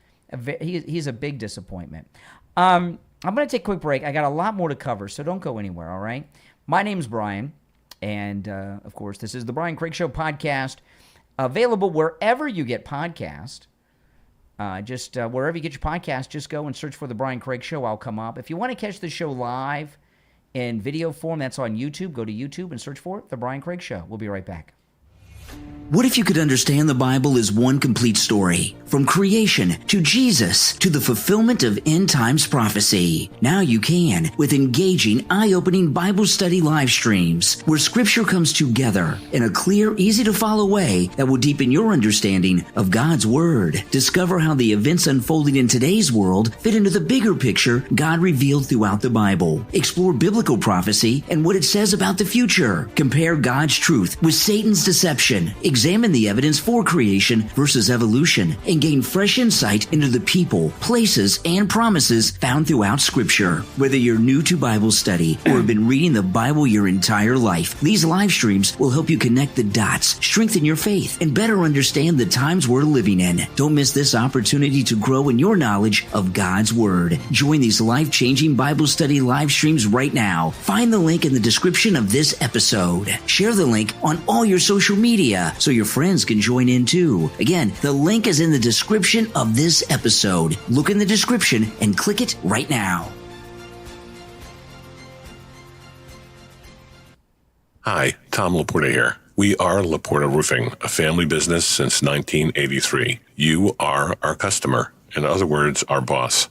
He's a big disappointment. I'm going to take a quick break. I got a lot more to cover, so don't go anywhere, all right? My name's Brian, and, of course, this is the Brian Craig Show podcast, available wherever you get podcasts. Wherever you get your podcast, just go and search for The Brian Craig Show. I'll come up. If you want to catch the show live in video form, that's on YouTube. Go to YouTube and search for it, The Brian Craig Show. We'll be right back. What if you could understand the Bible as one complete story? From creation to Jesus to the fulfillment of end times prophecy. Now you can with engaging, eye-opening Bible study live streams where scripture comes together in a clear, easy-to-follow way that will deepen your understanding of God's Word. Discover how the events unfolding in today's world fit into the bigger picture God revealed throughout the Bible. Explore biblical prophecy and what it says about the future. Compare God's truth with Satan's deception. Examine the evidence for creation versus evolution and gain fresh insight into the people, places, and promises found throughout Scripture. Whether you're new to Bible study or have been reading the Bible your entire life, these live streams will help you connect the dots, strengthen your faith, and better understand the times we're living in. Don't miss this opportunity to grow in your knowledge of God's Word. Join these life-changing Bible study live streams right now. Find the link in the description of this episode. Share the link on all your social media so your friends can join in too. Again, the link is in the description of this episode. Look in the description and click it right now. Hi, Tom Laporta here. We are Laporta Roofing, a family business since 1983. You are our customer. In other words, our boss.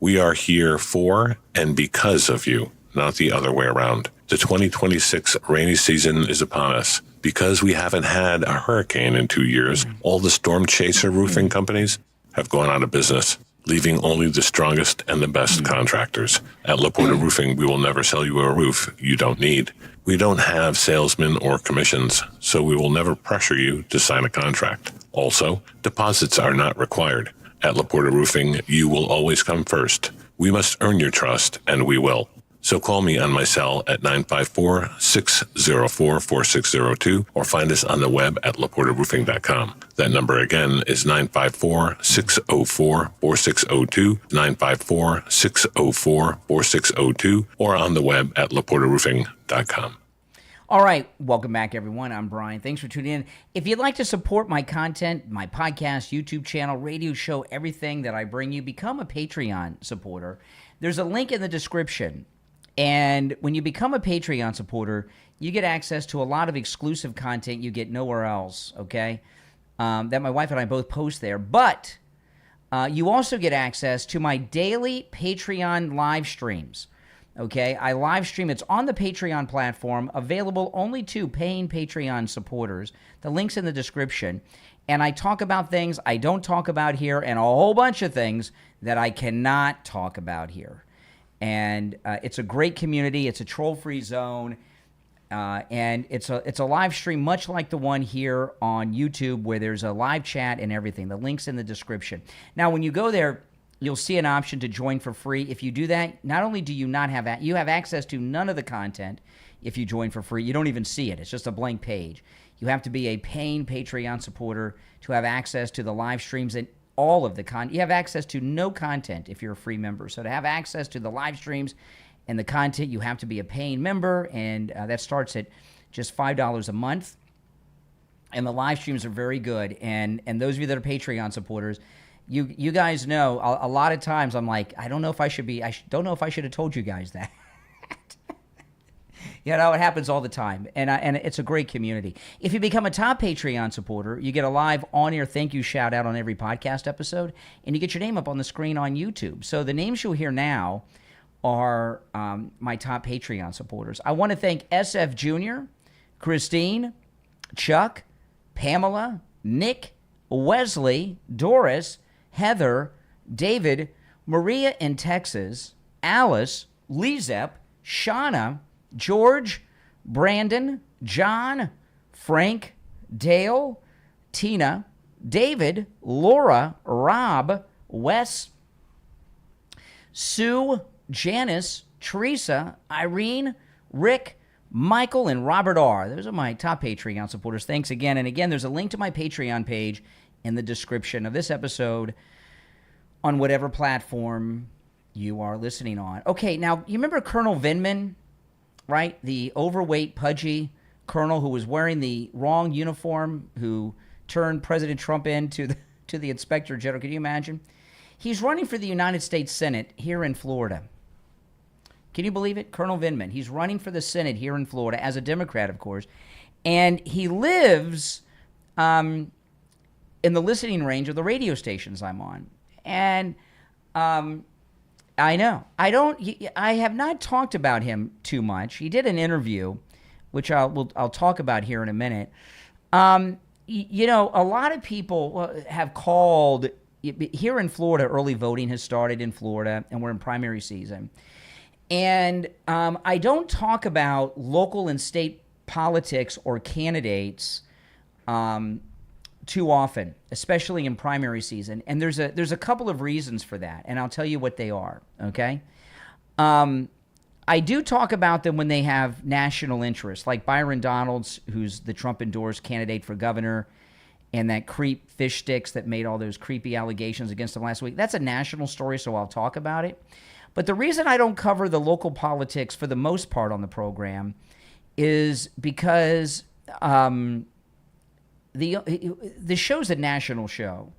We are here for and because of you, not the other way around. The 2026 rainy season is upon us. Because we haven't had a hurricane in 2 years, all the storm chaser roofing companies have gone out of business, leaving only the strongest and the best contractors. At Laporta Roofing, we will never sell you a roof you don't need. We don't have salesmen or commissions, so we will never pressure you to sign a contract. Also, deposits are not required. At Laporta Roofing, you will always come first. We must earn your trust, and we will. So call me on my cell at 954-604-4602 or find us on the web at laportaroofing.com. That number again is 954-604-4602, 954-604-4602, or on the web at laportaroofing.com. All right, welcome back, everyone. I'm Brian. Thanks for tuning in. If you'd like to support my content, my podcast, YouTube channel, radio show, everything that I bring you, become a Patreon supporter. There's a link in the description. And when you become a Patreon supporter, you get access to a lot of exclusive content you get nowhere else, okay? That my wife and I both post there. But you also get access to my daily Patreon live streams, okay? I live stream. It's on the Patreon platform, available only to paying Patreon supporters. The link's in the description. And I talk about things I don't talk about here and a whole bunch of things that I cannot talk about here. And it's a great community. It's a troll-free zone, and it's a live stream much like the one here on YouTube where there's a live chat and everything. The link's in the description. Now, when you go there, you'll see an option to join for free. If you do that, not only do you not have you have access to none of the content if you join for free. You don't even see it. It's just a blank page. You have to be a paying Patreon supporter to have access to the live streams and all of the content. You have access to no content if you're a free member. So to have access to the live streams and the content, you have to be a paying member, and that starts at just $5 a month. And the live streams are very good. And those of you that are Patreon supporters, you guys know a lot of times I'm like, I don't know if I should have told you guys that. You know, it happens all the time, and it's a great community. If you become a top Patreon supporter, you get a live on-air thank you shout-out on every podcast episode, and you get your name up on the screen on YouTube. So the names you'll hear now are my top Patreon supporters. I want to thank SF Jr., Christine, Chuck, Pamela, Nick, Wesley, Doris, Heather, David, Maria in Texas, Alice, Lizep, Shauna, George, Brandon, John, Frank, Dale, Tina, David, Laura, Rob, Wes, Sue, Janice, Teresa, Irene, Rick, Michael, and Robert R. Those are my top Patreon supporters. Thanks again. And again, there's a link to my Patreon page in the description of this episode on whatever platform you are listening on. Okay, now, you remember Colonel Vindman, right? The overweight, pudgy colonel who was wearing the wrong uniform, who turned President Trump into the Inspector General. Can you imagine? He's running for the United States Senate here in Florida. Can you believe it? Colonel Vindman. He's running for the Senate here in Florida as a Democrat, of course. And he lives in the listening range of the radio stations I'm on. And I know. I have not talked about him too much. He did an interview, which I'll talk about here in a minute. You know, a lot of people have called, here in Florida, early voting has started in Florida, and we're in primary season. And I don't talk about local and state politics or candidates too often, especially in primary season. And there's a couple of reasons for that, and I'll tell you what they are, okay? I do talk about them when they have national interest, like Byron Donalds, who's the Trump-endorsed candidate for governor, and that creep Fish Sticks that made all those creepy allegations against him last week. That's a national story, so I'll talk about it. But the reason I don't cover the local politics for the most part on the program is because the show's a national show.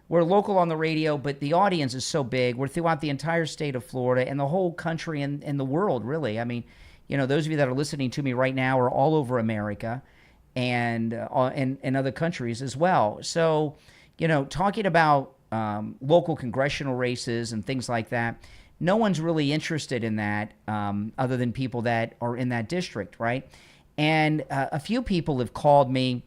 We're local on the radio, but the audience is so big. We're throughout the entire state of Florida and the whole country and the world, really. I mean, you know, those of you that are listening to me right now are all over America and other countries as well. So, you know, talking about local congressional races and things like that, no one's really interested in that other than people that are in that district, right? And a few people have called me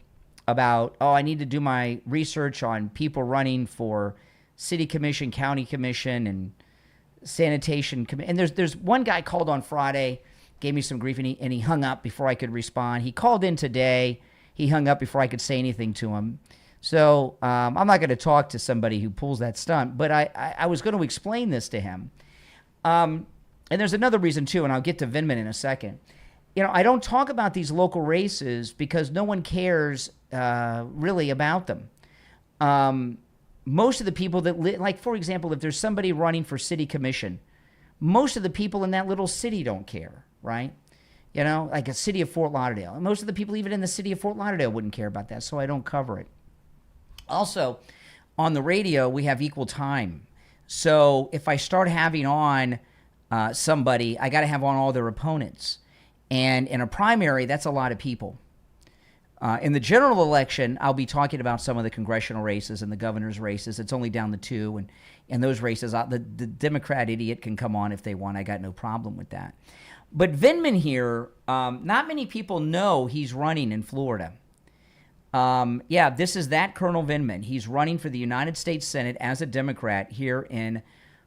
about, I need to do my research on people running for city commission, county commission, and sanitation. And there's one guy called on Friday, gave me some grief, and he hung up before I could respond. He called in today. He hung up before I could say anything to him. So I'm not going to talk to somebody who pulls that stunt, but I was going to explain this to him. And there's another reason, too, and I'll get to Vindman in a second. You know, I don't talk about these local races because no one cares really about them. Most of the people that like, for example, if there's somebody running for city commission, most of the people in that little city don't care, right? You know, like a city of Fort Lauderdale. And most of the people even in the city of Fort Lauderdale wouldn't care about that, so I don't cover it. Also, on the radio, we have equal time. So if I start having on somebody, I got to have on all their opponents. And in a primary, that's a lot of people. In the general election, I'll be talking about some of the congressional races and the governor's races. It's only down to 2. And those races, the Democrat idiot can come on if they want. I got no problem with that. But Vindman here, not many people know he's running in Florida. Yeah, this is that Colonel Vindman. He's running for the United States Senate as a Democrat here in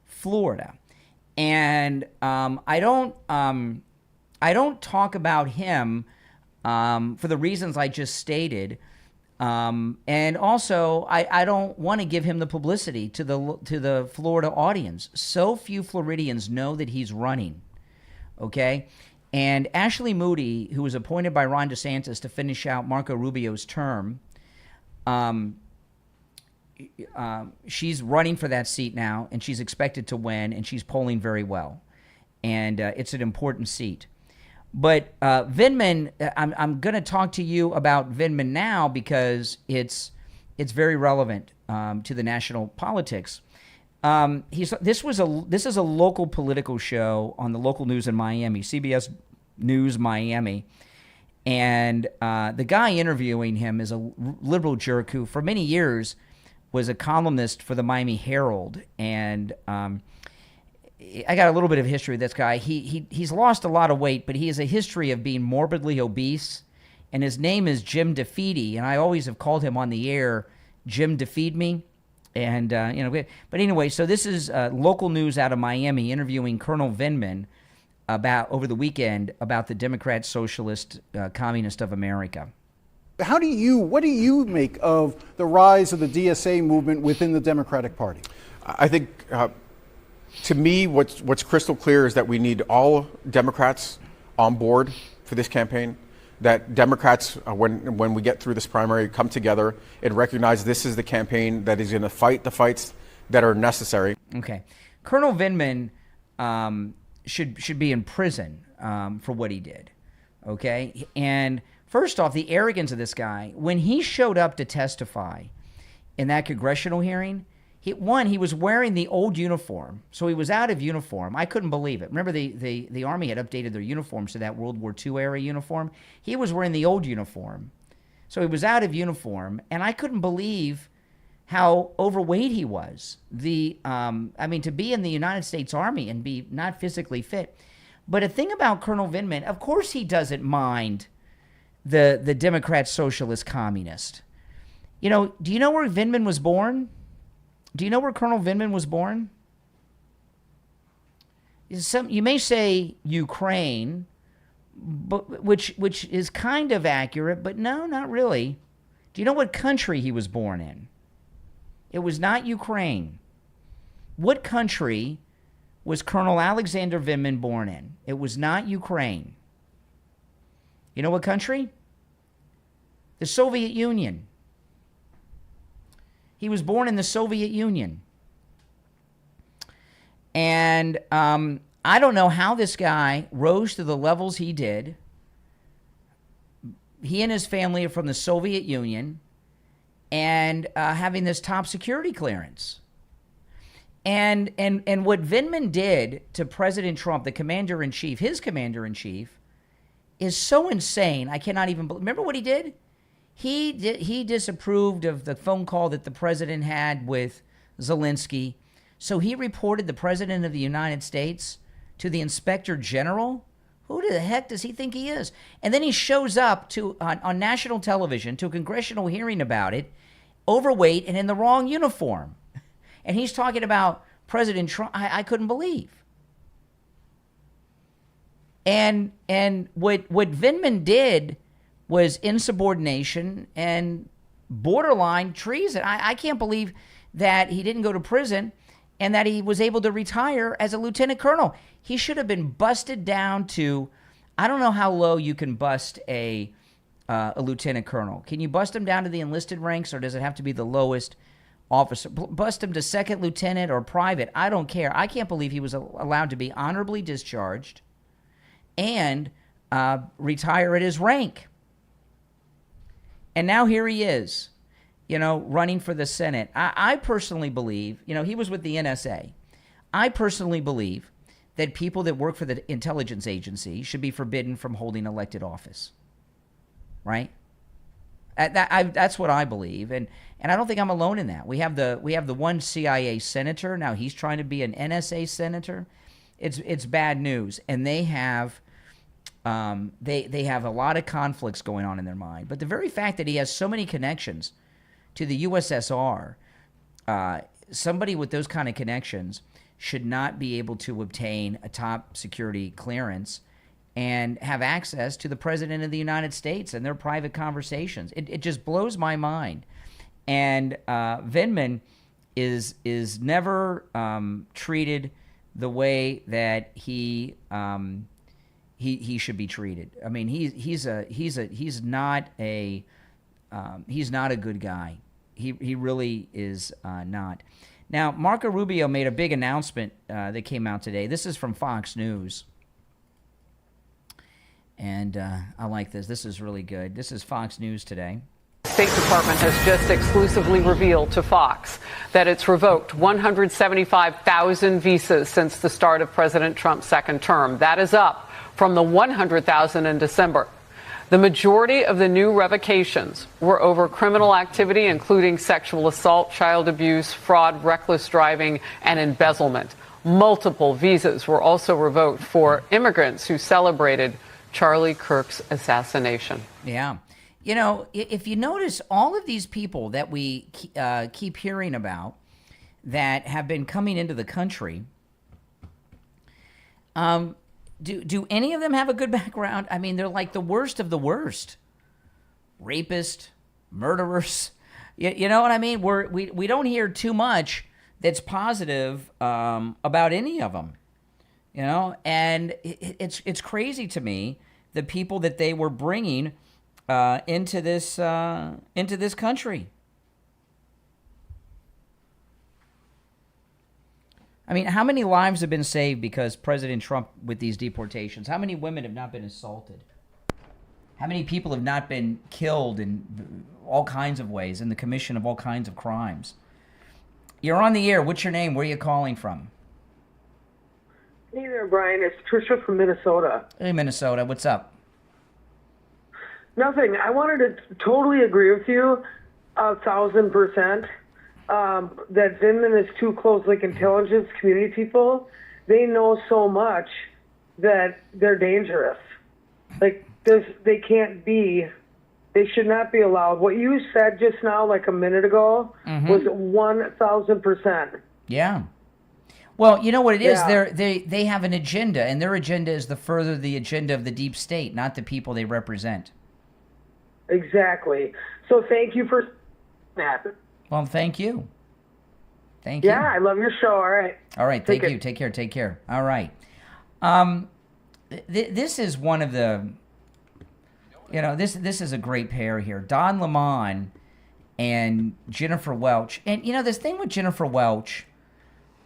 Florida. And I don't talk about him for the reasons I just stated. And also, I don't want to give him the publicity to the Florida audience. So few Floridians know that he's running, okay? And Ashley Moody, who was appointed by Ron DeSantis to finish out Marco Rubio's term, she's running for that seat now, and she's expected to win, and she's polling very well. And it's an important seat. But Vindman, I'm going to talk to you about Vindman now because it's very relevant to the national politics. This is a local political show on the local news in Miami, CBS News Miami, and the guy interviewing him is a liberal jerk who, for many years, was a columnist for the Miami Herald, and I got a little bit of history with this guy. He's lost a lot of weight, but he has a history of being morbidly obese, and his name is Jim DeFeedy, and I always have called him on the air Jim Defeed Me. And, but anyway, so this is local news out of Miami interviewing Colonel Vindman over the weekend about the Democrat, Socialist, Communist of America. What do you make of the rise of the DSA movement within the Democratic Party? I think, to me, what's crystal clear is that we need all Democrats on board for this campaign. That Democrats, when we get through this primary, come together and recognize this is the campaign that is going to fight the fights that are necessary. Okay, Colonel Vindman should be in prison for what he did. Okay, and first off, the arrogance of this guy when he showed up to testify in that congressional hearing. He was wearing the old uniform, so he was out of uniform. I couldn't believe it. Remember, the Army had updated their uniforms to that World War II era uniform? He was wearing the old uniform, so he was out of uniform, and I couldn't believe how overweight he was. To be in the United States Army and be not physically fit. But a thing about Colonel Vindman, of course he doesn't mind the Democrat, Socialist, Communist. Do you know where Vindman was born? Do you know where Colonel Vindman was born? You may say Ukraine, but which is kind of accurate, but no, not really. Do you know what country he was born in? It was not Ukraine. What country was Colonel Alexander Vindman born in? It was not Ukraine. You know what country? The Soviet Union. He was born in the Soviet Union. And I don't know how this guy rose to the levels he did. He and his family are from the Soviet Union and having this top security clearance. And what Vindman did to President Trump, the commander-in-chief, his commander-in-chief, is so insane. I cannot even believe. Remember what he did? He disapproved of the phone call that the president had with Zelensky. So he reported the president of the United States to the inspector general. Who the heck does he think he is? And then he shows up on national television to a congressional hearing about it, overweight and in the wrong uniform. And he's talking about President Trump. I couldn't believe. And what Vindman did was insubordination and borderline treason. I can't believe that he didn't go to prison and that he was able to retire as a lieutenant colonel. He should have been busted down to, I don't know how low you can bust a lieutenant colonel. Can you bust him down to the enlisted ranks, or does it have to be the lowest officer? Bust him to second lieutenant or private. I don't care. I can't believe he was allowed to be honorably discharged and retire at his rank. And now here he is, running for the Senate. I personally believe, he was with the NSA. I personally believe that people that work for the intelligence agency should be forbidden from holding elected office. Right? That's what I believe, and I don't think I'm alone in that. We have the one CIA senator now. He's trying to be an NSA senator. It's bad news, and they have a lot of conflicts going on in their mind. But the very fact that he has so many connections to the USSR, somebody with those kind of connections should not be able to obtain a top security clearance and have access to the president of the United States and their private conversations. It just blows my mind. And Vindman is never treated the way that he should be treated. I mean, he's not a good guy. He really is not. Now, Marco Rubio made a big announcement that came out today. This is from Fox News. And I like this. This is really good. This is Fox News today. State Department has just exclusively revealed to Fox that it's revoked 175,000 visas since the start of President Trump's second term. That is up from the 100,000 in December. The majority of the new revocations were over criminal activity, including sexual assault, child abuse, fraud, reckless driving, and embezzlement. Multiple visas were also revoked for immigrants who celebrated Charlie Kirk's assassination. Yeah. If you notice, all of these people that we keep hearing about that have been coming into the country, do any of them have a good background? I mean, they're like the worst of the worst. Rapists, murderers. You know what I mean? We don't hear too much that's positive about any of them. You know, and it's crazy to me the people that they were bringing into this country. I mean, how many lives have been saved because President Trump with these deportations? How many women have not been assaulted? How many people have not been killed in all kinds of ways in the commission of all kinds of crimes? You're on the air. What's your name? Where are you calling from? Hey there, Brian. It's Trisha from Minnesota. Hey, Minnesota. What's up? Nothing. I wanted to totally agree with you 1,000%. That Vindman is too close, like intelligence community people. They know so much that they're dangerous. Like, they can't be, they should not be allowed. What you said just now, like a minute ago, was 1,000%. Yeah. Well, you know what it is? Yeah. They have an agenda, and their agenda is to further the agenda of the deep state, not the people they represent. Exactly. So thank you for that. Well, thank you. Thank you. Yeah, I love your show. All right. All right. Thank you. Take care. Take care. All right. This is one of the, this is a great pair here. Don Lemon and Jennifer Welch. And, this thing with Jennifer Welch,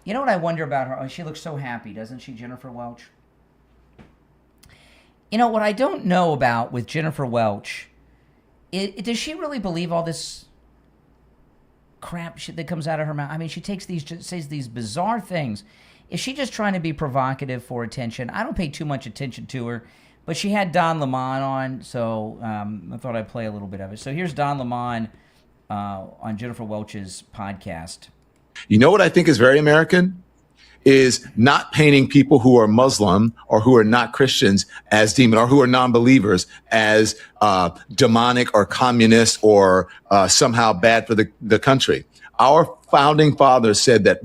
you know what I wonder about her? Oh, she looks so happy, doesn't she, Jennifer Welch? What I don't know about with Jennifer Welch, does she really believe all this crap shit that comes out of her mouth? I mean, she says these bizarre things. Is she just trying to be provocative for attention? I don't pay too much attention to her, but she had Don Lemon on, so I thought I'd play a little bit of it. So here's Don Lemon on Jennifer Welch's podcast. You know what I think is very American? Is not painting people who are Muslim or who are not Christians as demon, or who are non-believers as demonic or communist or somehow bad for the country. Our founding fathers said that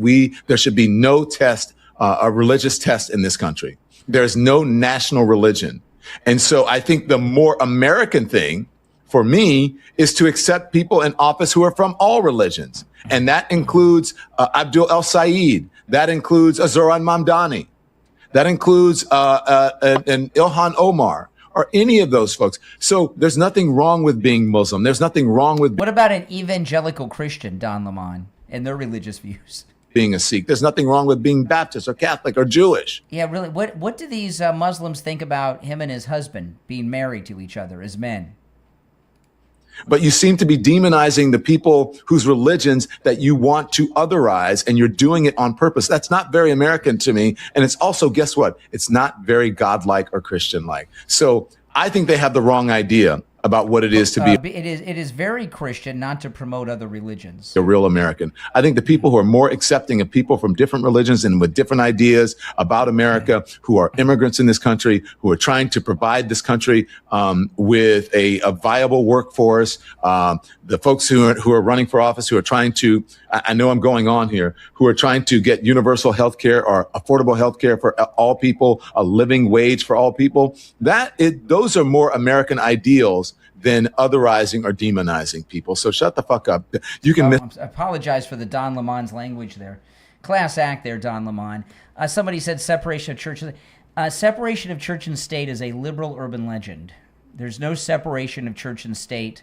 there should be no test, a religious test in this country. There's no national religion. And so I think the more American thing for me is to accept people in office who are from all religions. And that includes Abdul El Sayed. That includes Zoran Mamdani. That includes an Ilhan Omar, or any of those folks. So there's nothing wrong with being Muslim. There's nothing wrong with What about an evangelical Christian, Don Lemon, and their religious views? Being a Sikh. There's nothing wrong with being Baptist or Catholic or Jewish. Yeah, really. What do these Muslims think about him and his husband being married to each other as men? But you seem to be demonizing the people whose religions that you want to otherize, and you're doing it on purpose. That's not very American to me. And it's also, guess what? It's not very godlike or Christian-like. So I think they have the wrong idea about what it is to be it is very Christian not to promote other religions. a real American. I think the people who are more accepting of people from different religions and with different ideas about America, who are immigrants in this country, who are trying to provide this country with a viable workforce, the folks who are running for office, who are trying to, I know I'm going on here, who are trying to get universal health care or affordable health care for all people, a living wage for all people. Those are more American ideals than otherizing or demonizing people. So shut the fuck up. You can I apologize for the Don Lemon's language there. Class act there, Don Lemon. Somebody said separation of church. Separation of church and state is a liberal urban legend. There's no separation of church and state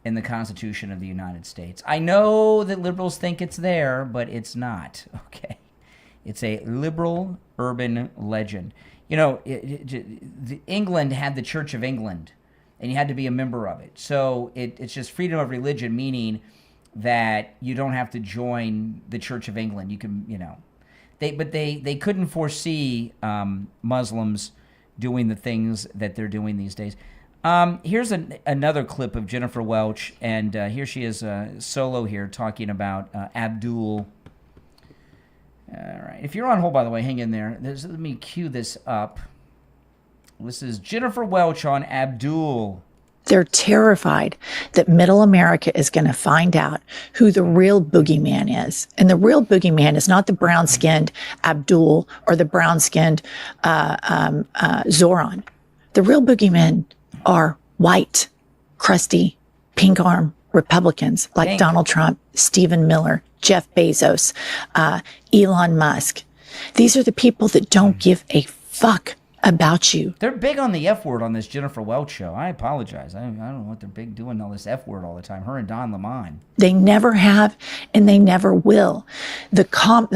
in the Constitution of the United States. I know that liberals think it's there, but it's not. Okay. It's a liberal urban legend. England had the Church of England, and you had to be a member of it. So it's just freedom of religion, meaning that you don't have to join the Church of England. You can, they couldn't foresee Muslims doing the things that they're doing these days. Here's another clip of Jennifer Welch, and here she is solo here talking about Abdul. All right. If you're on hold, by the way, hang in there. Let me cue this up. This is Jennifer Welch on Abdul. They're terrified that middle America is going to find out who the real boogeyman is. And the real boogeyman is not the brown-skinned Abdul or the brown-skinned Zoran. The real boogeymen are white, crusty, pink arm Republicans like Donald Trump, Stephen Miller, Jeff Bezos, Elon Musk. These are the people that don't give a fuck about you. They're big on the F word on this Jennifer Welch show. I apologize. I don't know what they're big doing all this F word all the time. Her and Don Lemon. They never have, and they never will. The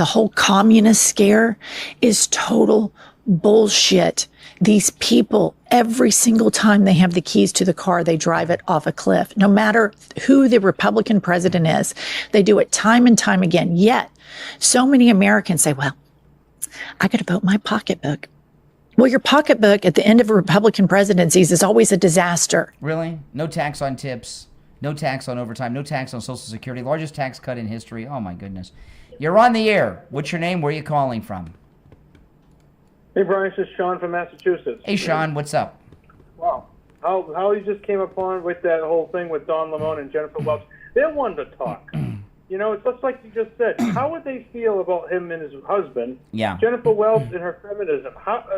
whole communist scare is total bullshit. These people, every single time they have the keys to the car, they drive it off a cliff. No matter who the Republican president is, they do it time and time again. Yet, so many Americans say, well, I got to vote my pocketbook. Well, your pocketbook at the end of a Republican presidencies is always a disaster. Really? No tax on tips, no tax on overtime, no tax on Social Security, largest tax cut in history. Oh, my goodness. You're on the air. What's your name? Where are you calling from? Hey, Brian, this is Sean from Massachusetts. Hey, Sean, what's up? Wow. How you just came upon with that whole thing with Don Lemon and Jennifer Welch. They're one to talk. You know, it's just like you just said. How would they feel about him and his husband? Yeah. Jennifer Welch and her feminism.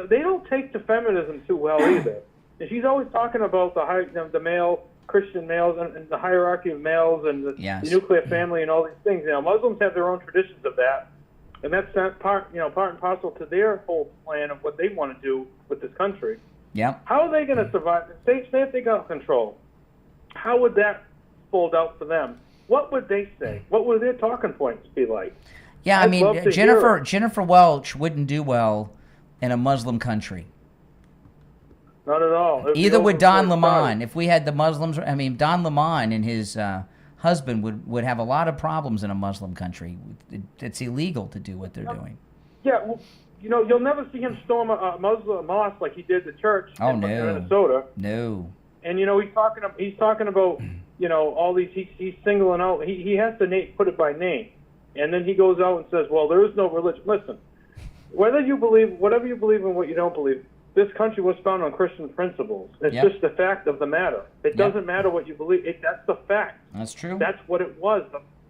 They don't take to feminism too well either. And she's always talking about the male, Christian males, and the hierarchy of males and the nuclear family and all these things. You know, Muslims have their own traditions of that, and that's part and parcel to their whole plan of what they want to do with this country. Yeah. How are they going to survive? Say if they got control, how would that fold out for them? What would they say? What would their talking points be like? Yeah, I mean, Jennifer Welch wouldn't do well in a Muslim country. Not at all. Either would Don Lemon. If we had the Muslims, I mean, Don Lemon and his husband would have a lot of problems in a Muslim country. It's illegal to do what they're doing. Yeah, well, you know, you'll never see him storm a Muslim mosque like he did the church in Minnesota. No. And you know, he's talking about, you know, all these. He's singling out. He has to put it by name, and then he goes out and says, "Well, there is no religion." Listen, whatever you believe in, what you don't believe, this country was founded on Christian principles. It's just the fact of the matter. It doesn't matter what you believe. That's the fact. That's true. That's what it was.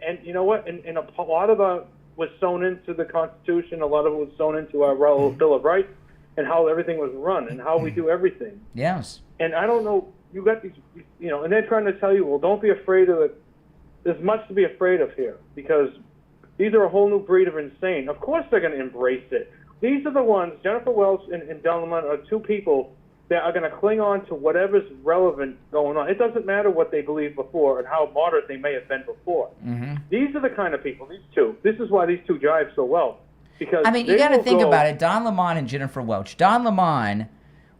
And you know what? And a lot of it was sewn into the Constitution. A lot of it was sewn into our Bill of Rights and how everything was run and how we do everything. Yes. And I don't know. You got these, you know, and they're trying to tell you, well, don't be afraid of it. There's much to be afraid of here because these are a whole new breed of insane. Of course they're going to embrace it. These are the ones, Jennifer Welch and Don Lemon are two people that are going to cling on to whatever's relevant going on. It doesn't matter what they believed before and how moderate they may have been before. Mm-hmm. These are the kind of people, these two. This is why these two jive so well. Because I mean, you got to think about it. Don Lemon and Jennifer Welch. Don Lemon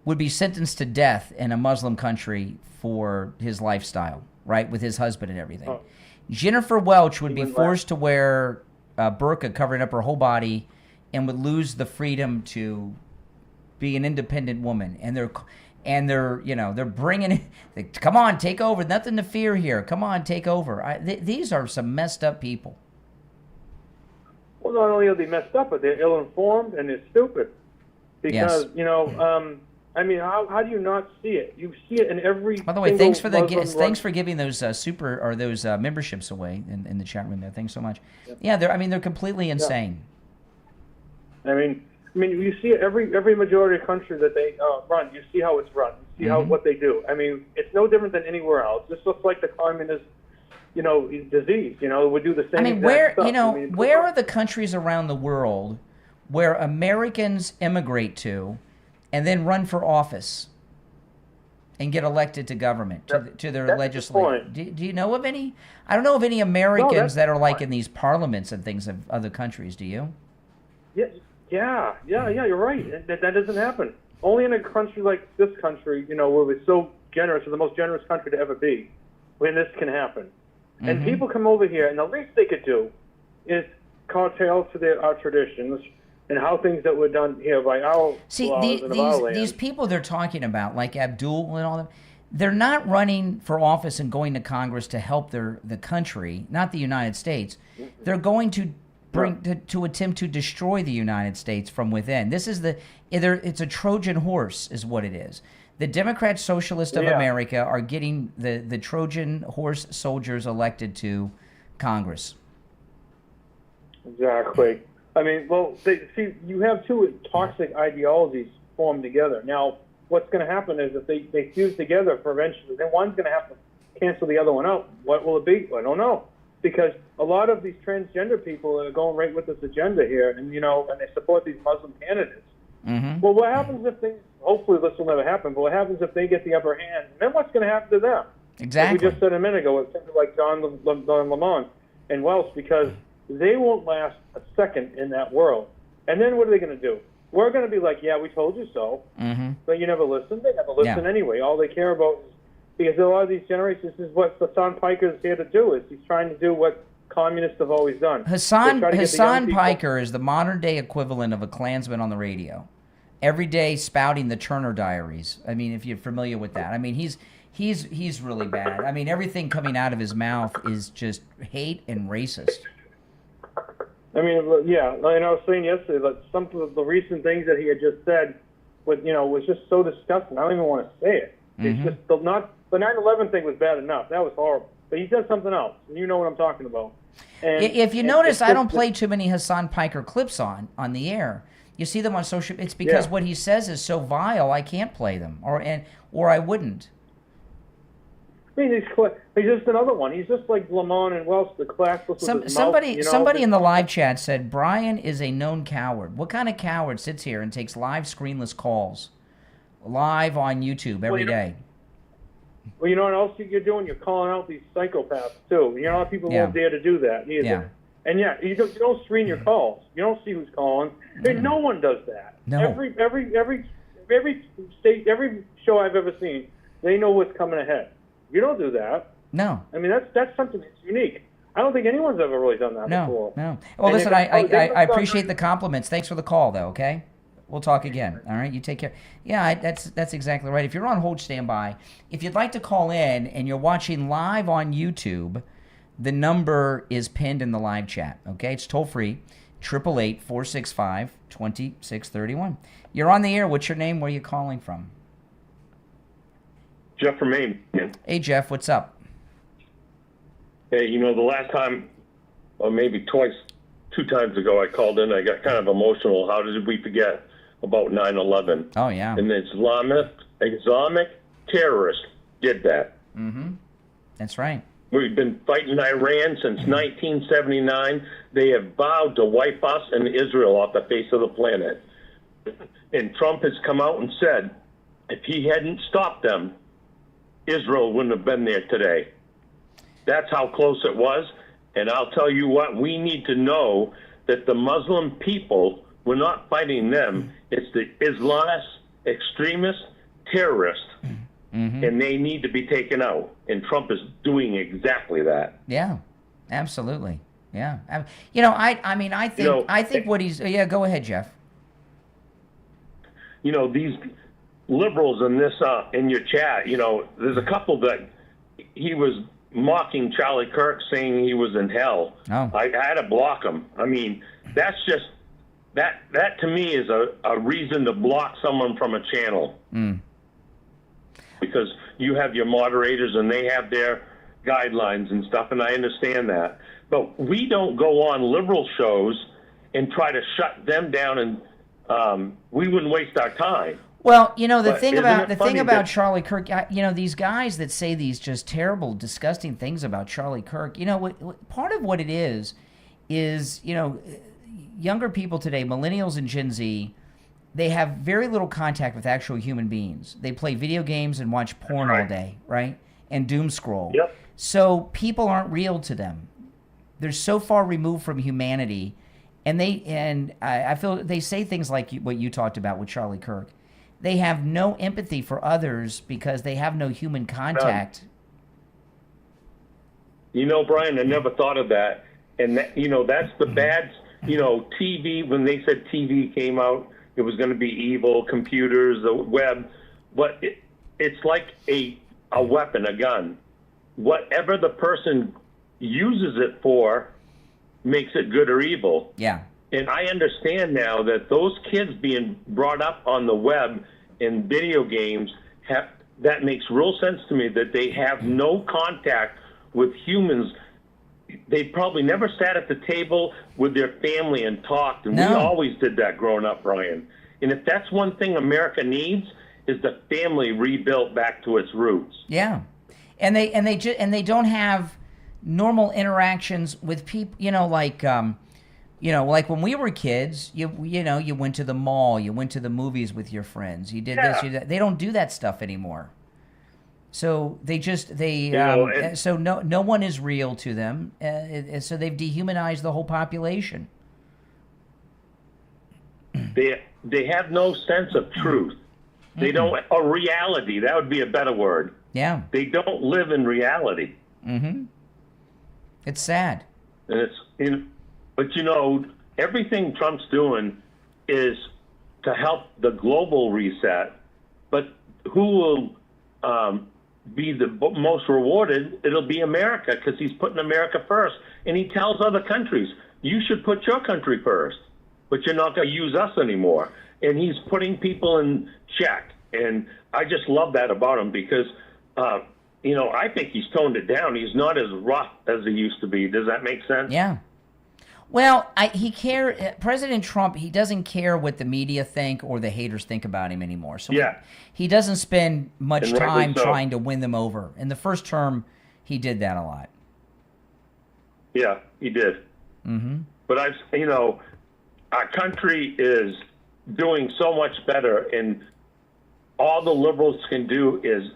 would be sentenced to death in a Muslim country for his lifestyle, right, with his husband and everything. Oh. Jennifer Welch would be forced to wear a burqa covering up her whole body and would lose the freedom to be an independent woman. And they're you know, they're bringing it. Come on, take over. Nothing to fear here. Come on, take over. These are some messed up people. Well, not only are they messed up, but they're ill-informed and they're stupid. Because, you know, I mean, how do you not see it? You see it in every. By the way, thanks for giving those those memberships away in the chat room there. Thanks so much. Yeah, they're completely insane. I mean, you see every majority of country that they run. You see how it's run. You see how what they do. I mean, it's no different than anywhere else. This looks like the communist, you know, disease. You know, it would do the same. I mean, where are the countries around the world where Americans immigrate to? And then run for office and get elected to government, to their legislature. Do you know of any? I don't know of any Americans that are like in these parliaments and things of other countries. Do you? Yeah. You're right. That doesn't happen. Only in a country like this country, you know, where we're so generous, we're the most generous country to ever be, when this can happen. Mm-hmm. And people come over here, and the least they could do is curtail to our traditions. And how things that were done here by our laws and our land. These people they're talking about, like Abdul and all them, they're not running for office and going to Congress to help the country, not the United States. They're going to to attempt to destroy the United States from within. This is it's a Trojan horse, is what it is. The Democrat Socialists of Yeah. America are getting the Trojan horse soldiers elected to Congress. Exactly. I mean, well, you have two toxic ideologies formed together. Now, what's going to happen is if they fuse together for eventually, then one's going to have to cancel the other one out. What will it be? I don't know. Because a lot of these transgender people are going right with this agenda here, and and they support these Muslim candidates. Mm-hmm. Well, what happens if hopefully this will never happen, but what happens if they get the upper hand? Then what's going to happen to them? Exactly. Like we just said a minute ago, it's something like Don Lemon and Welsh, because they won't last a second in that world. And then what are they going to do? We're going to be like, yeah, we told you so. Mm-hmm. But you never listen. They never listen anyway. All they care about is, because a lot of these generations, this is what Hassan Piker is here to do, is he's trying to do what communists have always done. Hassan Piker is the modern day equivalent of a Klansman on the radio. Every day spouting the Turner Diaries. I mean, if you're familiar with that. I mean, he's really bad. I mean, everything coming out of his mouth is just hate and racist. I mean, yeah, and I was saying yesterday that some of the recent things that he had just said, was just so disgusting. I don't even want to say it. It's just the 9/11 thing was bad enough. That was horrible. But he does something else, and you know what I'm talking about. And, if you notice, I don't play too many Hassan Piker clips on the air. You see them on social. It's because what he says is so vile. I can't play them, or I wouldn't. I mean, he's just another one. He's just like Lamont and Welsh, the classless. Somebody in the live chat said Brian is a known coward. What kind of coward sits here and takes live screenless calls, live on YouTube every day? Well, you know what else you're doing? You're calling out these psychopaths too. You know, a lot of people won't dare to do that either. Yeah. And you don't screen your calls. You don't see who's calling. And no one does that. No. Every state, every show I've ever seen, they know what's coming ahead. You don't do that. No. I mean, that's something that's unique. I don't think anyone's ever really done that before. No. Well, listen, I appreciate the compliments. Thanks for the call, though. Okay. We'll talk again. All right, you take care. Yeah, that's exactly right. If you're on hold, stand by. If you'd like to call in and you're watching live on YouTube, the number is pinned in the live chat. Okay, it's toll free, 888-465-2631. You're on the air. What's your name? Where are you calling from? Jeff from Maine. Hey, Jeff, what's up? Hey, the last time, or maybe twice, 2 times ago, I called in. I got kind of emotional. How did we forget about 9/11? Oh, yeah. And the Islamic terrorists did that. Mm-hmm. That's right. We've been fighting Iran since 1979. They have vowed to wipe us and Israel off the face of the planet. And Trump has come out and said, if he hadn't stopped them, Israel wouldn't have been there today. That's how close it was. And I'll tell you what, we need to know that the Muslim people, we're not fighting them. It's the Islamist, extremist, terrorists. Mm-hmm. And they need to be taken out. And Trump is doing exactly that. Yeah, absolutely. Yeah. I think what he's... Yeah, go ahead, Jeff. These liberals in this, in your chat, there's a couple that he was mocking Charlie Kirk, saying he was in hell. Oh. I had to block him. I mean, that's just, that to me is a reason to block someone from a channel. Mm. Because you have your moderators and they have their guidelines and stuff, and I understand that. But we don't go on liberal shows and try to shut them down, and we wouldn't waste our time. Well, the thing about Charlie Kirk, these guys that say these just terrible, disgusting things about Charlie Kirk, part of what it is, younger people today, millennials and Gen Z, they have very little contact with actual human beings. They play video games and watch porn all day, right? And doom scroll. Yep. So people aren't real to them. They're so far removed from humanity, and I feel they say things like what you talked about with Charlie Kirk. They have no empathy for others because they have no human contact. Brian, I never thought of that. And that, that's the bad, TV, when they said TV came out, it was going to be evil, computers, the web. But it's like a weapon, a gun. Whatever the person uses it for makes it good or evil. Yeah. And I understand now that those kids being brought up on the web in video games that makes real sense to me, that they have no contact with humans. They probably never sat at the table with their family and talked, and we always did that growing up, Brian. And if that's one thing America needs, is the family rebuilt back to its roots. Yeah, and they don't have normal interactions with people. Like when we were kids, you went to the mall, you went to the movies with your friends, you did this, you did that. They don't do that stuff anymore. So so no one is real to them. So they've dehumanized the whole population. They have no sense of truth. They don't, or reality, that would be a better word. Yeah. They don't live in reality. Mm-hmm. It's sad. And but everything Trump's doing is to help the global reset, but who will be the most rewarded? It'll be America, because he's putting America first. And he tells other countries, you should put your country first, but you're not going to use us anymore. And he's putting people in check. And I just love that about him, because, I think he's toned it down. He's not as rough as he used to be. Does that make sense? Yeah. Well, President Trump, he doesn't care what the media think or the haters think about him anymore. So he doesn't spend much time trying to win them over. In the first term, he did that a lot. Yeah, he did. Mm-hmm. But our country is doing so much better, and all the liberals can do is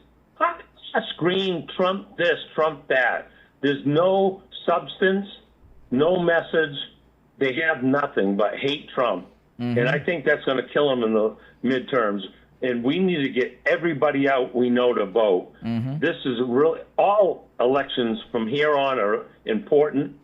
scream Trump this, Trump that. There's no substance, no message. They have nothing but hate Trump. Mm-hmm. And I think that's going to kill him in the midterms. And we need to get everybody out we know to vote. Mm-hmm. This is really, all elections from here on are important,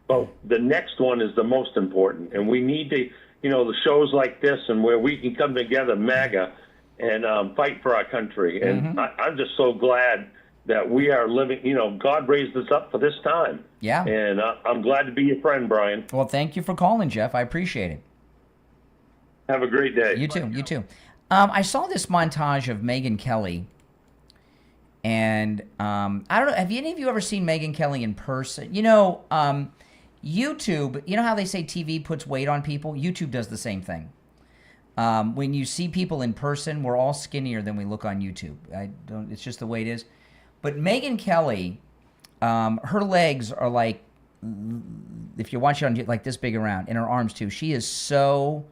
but the next one is the most important. And we need to, the shows like this, and where we can come together, MAGA, and fight for our country. And I'm just so glad that we are living, God raised us up for this time. Yeah. And I'm glad to be your friend, Brian. Well, thank you for calling, Jeff. I appreciate it. Have a great day. You too. You too. I saw this montage of Megyn Kelly, and I don't know, have any of you ever seen Megyn Kelly in person? YouTube, you know how they say TV puts weight on people? YouTube does the same thing. When you see people in person, we're all skinnier than we look on YouTube. It's just the way it is. But Megyn Kelly, her legs are like, if you watch it on like this big around, and her arms too. She is so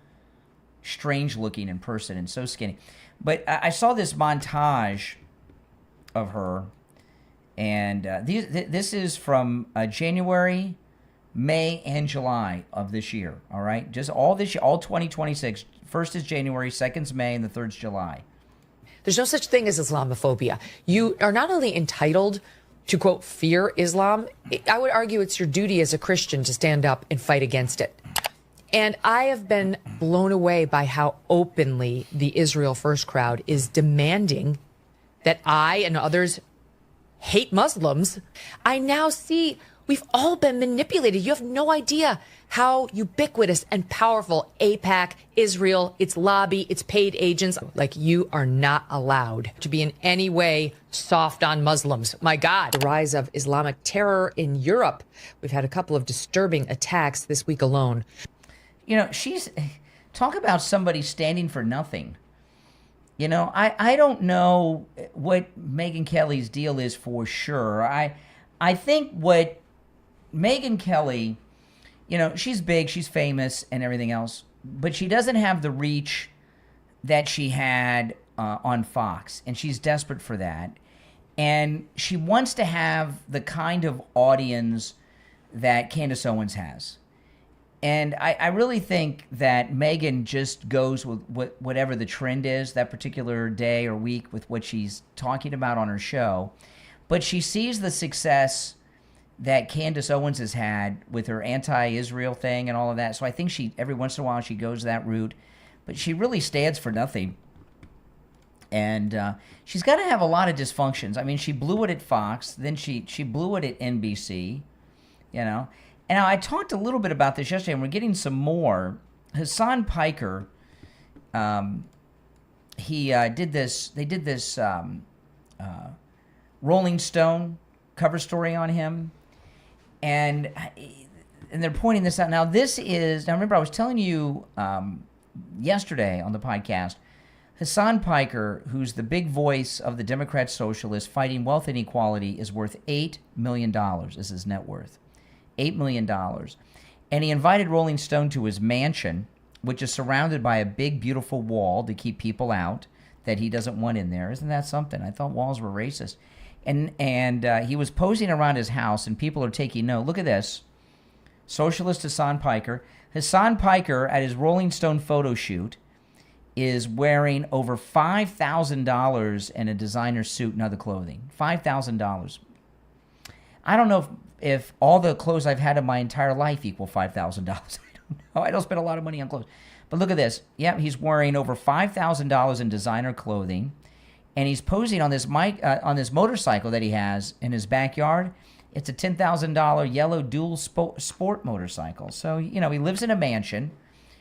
strange looking in person and so skinny. But I saw this montage of her, and this is from January, May, and July of this year. All right, just all this year, all 2026. First is January, second's May, and the third's July. There's no such thing as Islamophobia. You are not only entitled to, quote, fear Islam, I would argue it's your duty as a Christian to stand up and fight against it. And I have been blown away by how openly the Israel First crowd is demanding that I and others hate Muslims. I now see we've all been manipulated. You have no idea how ubiquitous and powerful AIPAC, Israel, its lobby, its paid agents, like you are not allowed to be in any way soft on Muslims. My God, the rise of Islamic terror in Europe. We've had a couple of disturbing attacks this week alone. She's, talk about somebody standing for nothing. I don't know what Megyn Kelly's deal is for sure. I think what Megyn Kelly, she's big, she's famous and everything else, but she doesn't have the reach that she had on Fox, and she's desperate for that. And she wants to have the kind of audience that Candace Owens has. And I really think that Megyn just goes with whatever the trend is that particular day or week with what she's talking about on her show. But she sees the success that Candace Owens has had with her anti-Israel thing and all of that. So I think every once in a while she goes that route. But she really stands for nothing. And she's got to have a lot of dysfunctions. I mean, she blew it at Fox. Then she blew it at NBC, And I talked a little bit about this yesterday, and we're getting some more. Hassan Piker he did this. They did this Rolling Stone cover story on him, and they're pointing this out. Now remember I was telling you yesterday on the podcast, Hassan Piker, who's the big voice of the Democrat socialists fighting wealth inequality, is worth $8 million, is his net worth. $8 million. And he invited Rolling Stone to his mansion, which is surrounded by a big, beautiful wall to keep people out that he doesn't want in there. Isn't that something? I thought walls were racist. And he was posing around his house, and people are taking note. Look at this. Socialist Hassan Piker. Hassan Piker, at his Rolling Stone photo shoot, is wearing over $5,000 in a designer suit and other clothing. $5,000. I don't know if all the clothes I've had in my entire life equal $5,000. I don't know. I don't spend a lot of money on clothes. But look at this. Yeah, he's wearing over $5,000 in designer clothing, and he's posing on this motorcycle that he has in his backyard. It's a $10,000 yellow dual sport motorcycle. So, he lives in a mansion.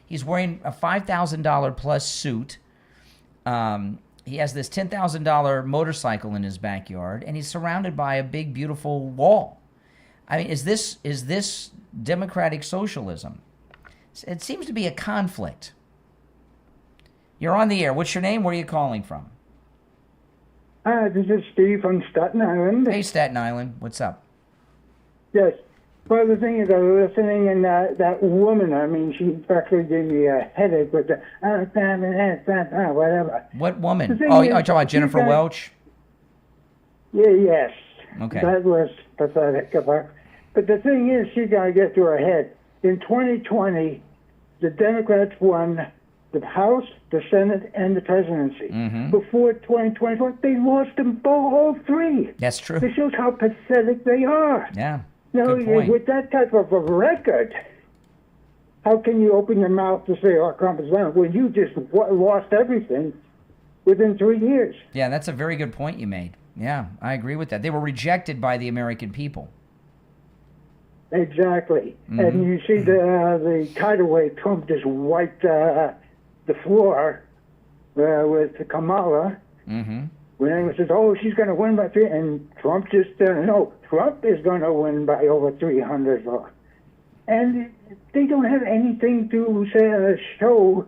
He's wearing a $5,000 plus suit. He has this $10,000 motorcycle in his backyard, and he's surrounded by a big, beautiful wall. I mean, is this democratic socialism? It seems to be a conflict. You're on the air. What's your name? Where are you calling from? This is Steve from Staten Island. Hey, Staten Island. What's up? Yes. Well, the thing is, I was listening, and that woman, I mean, she actually gave me a headache with the, whatever. What woman? Oh, you're talking about Jennifer Welch? Yeah, yes. Okay. That was pathetic of her. But the thing is, she got to get to her head. In 2020, the Democrats won the House, the Senate, and the presidency. Mm-hmm. Before 2024, they lost them all three. That's true. It shows how pathetic they are. Yeah. No, Good point. with that type of a record, how can you open your mouth to say, compensate when you just lost everything within 3 years? Yeah, that's a very good point you made. Yeah, I agree with that. They were rejected by the American people. Exactly. Mm-hmm. And you see the tidal wave, Trump just wiped the floor with Kamala. Mm-hmm. When anyone says, she's going to win by 3, and Trump just, no, Trump is going to win by over 300 votes. And they don't have anything to say, show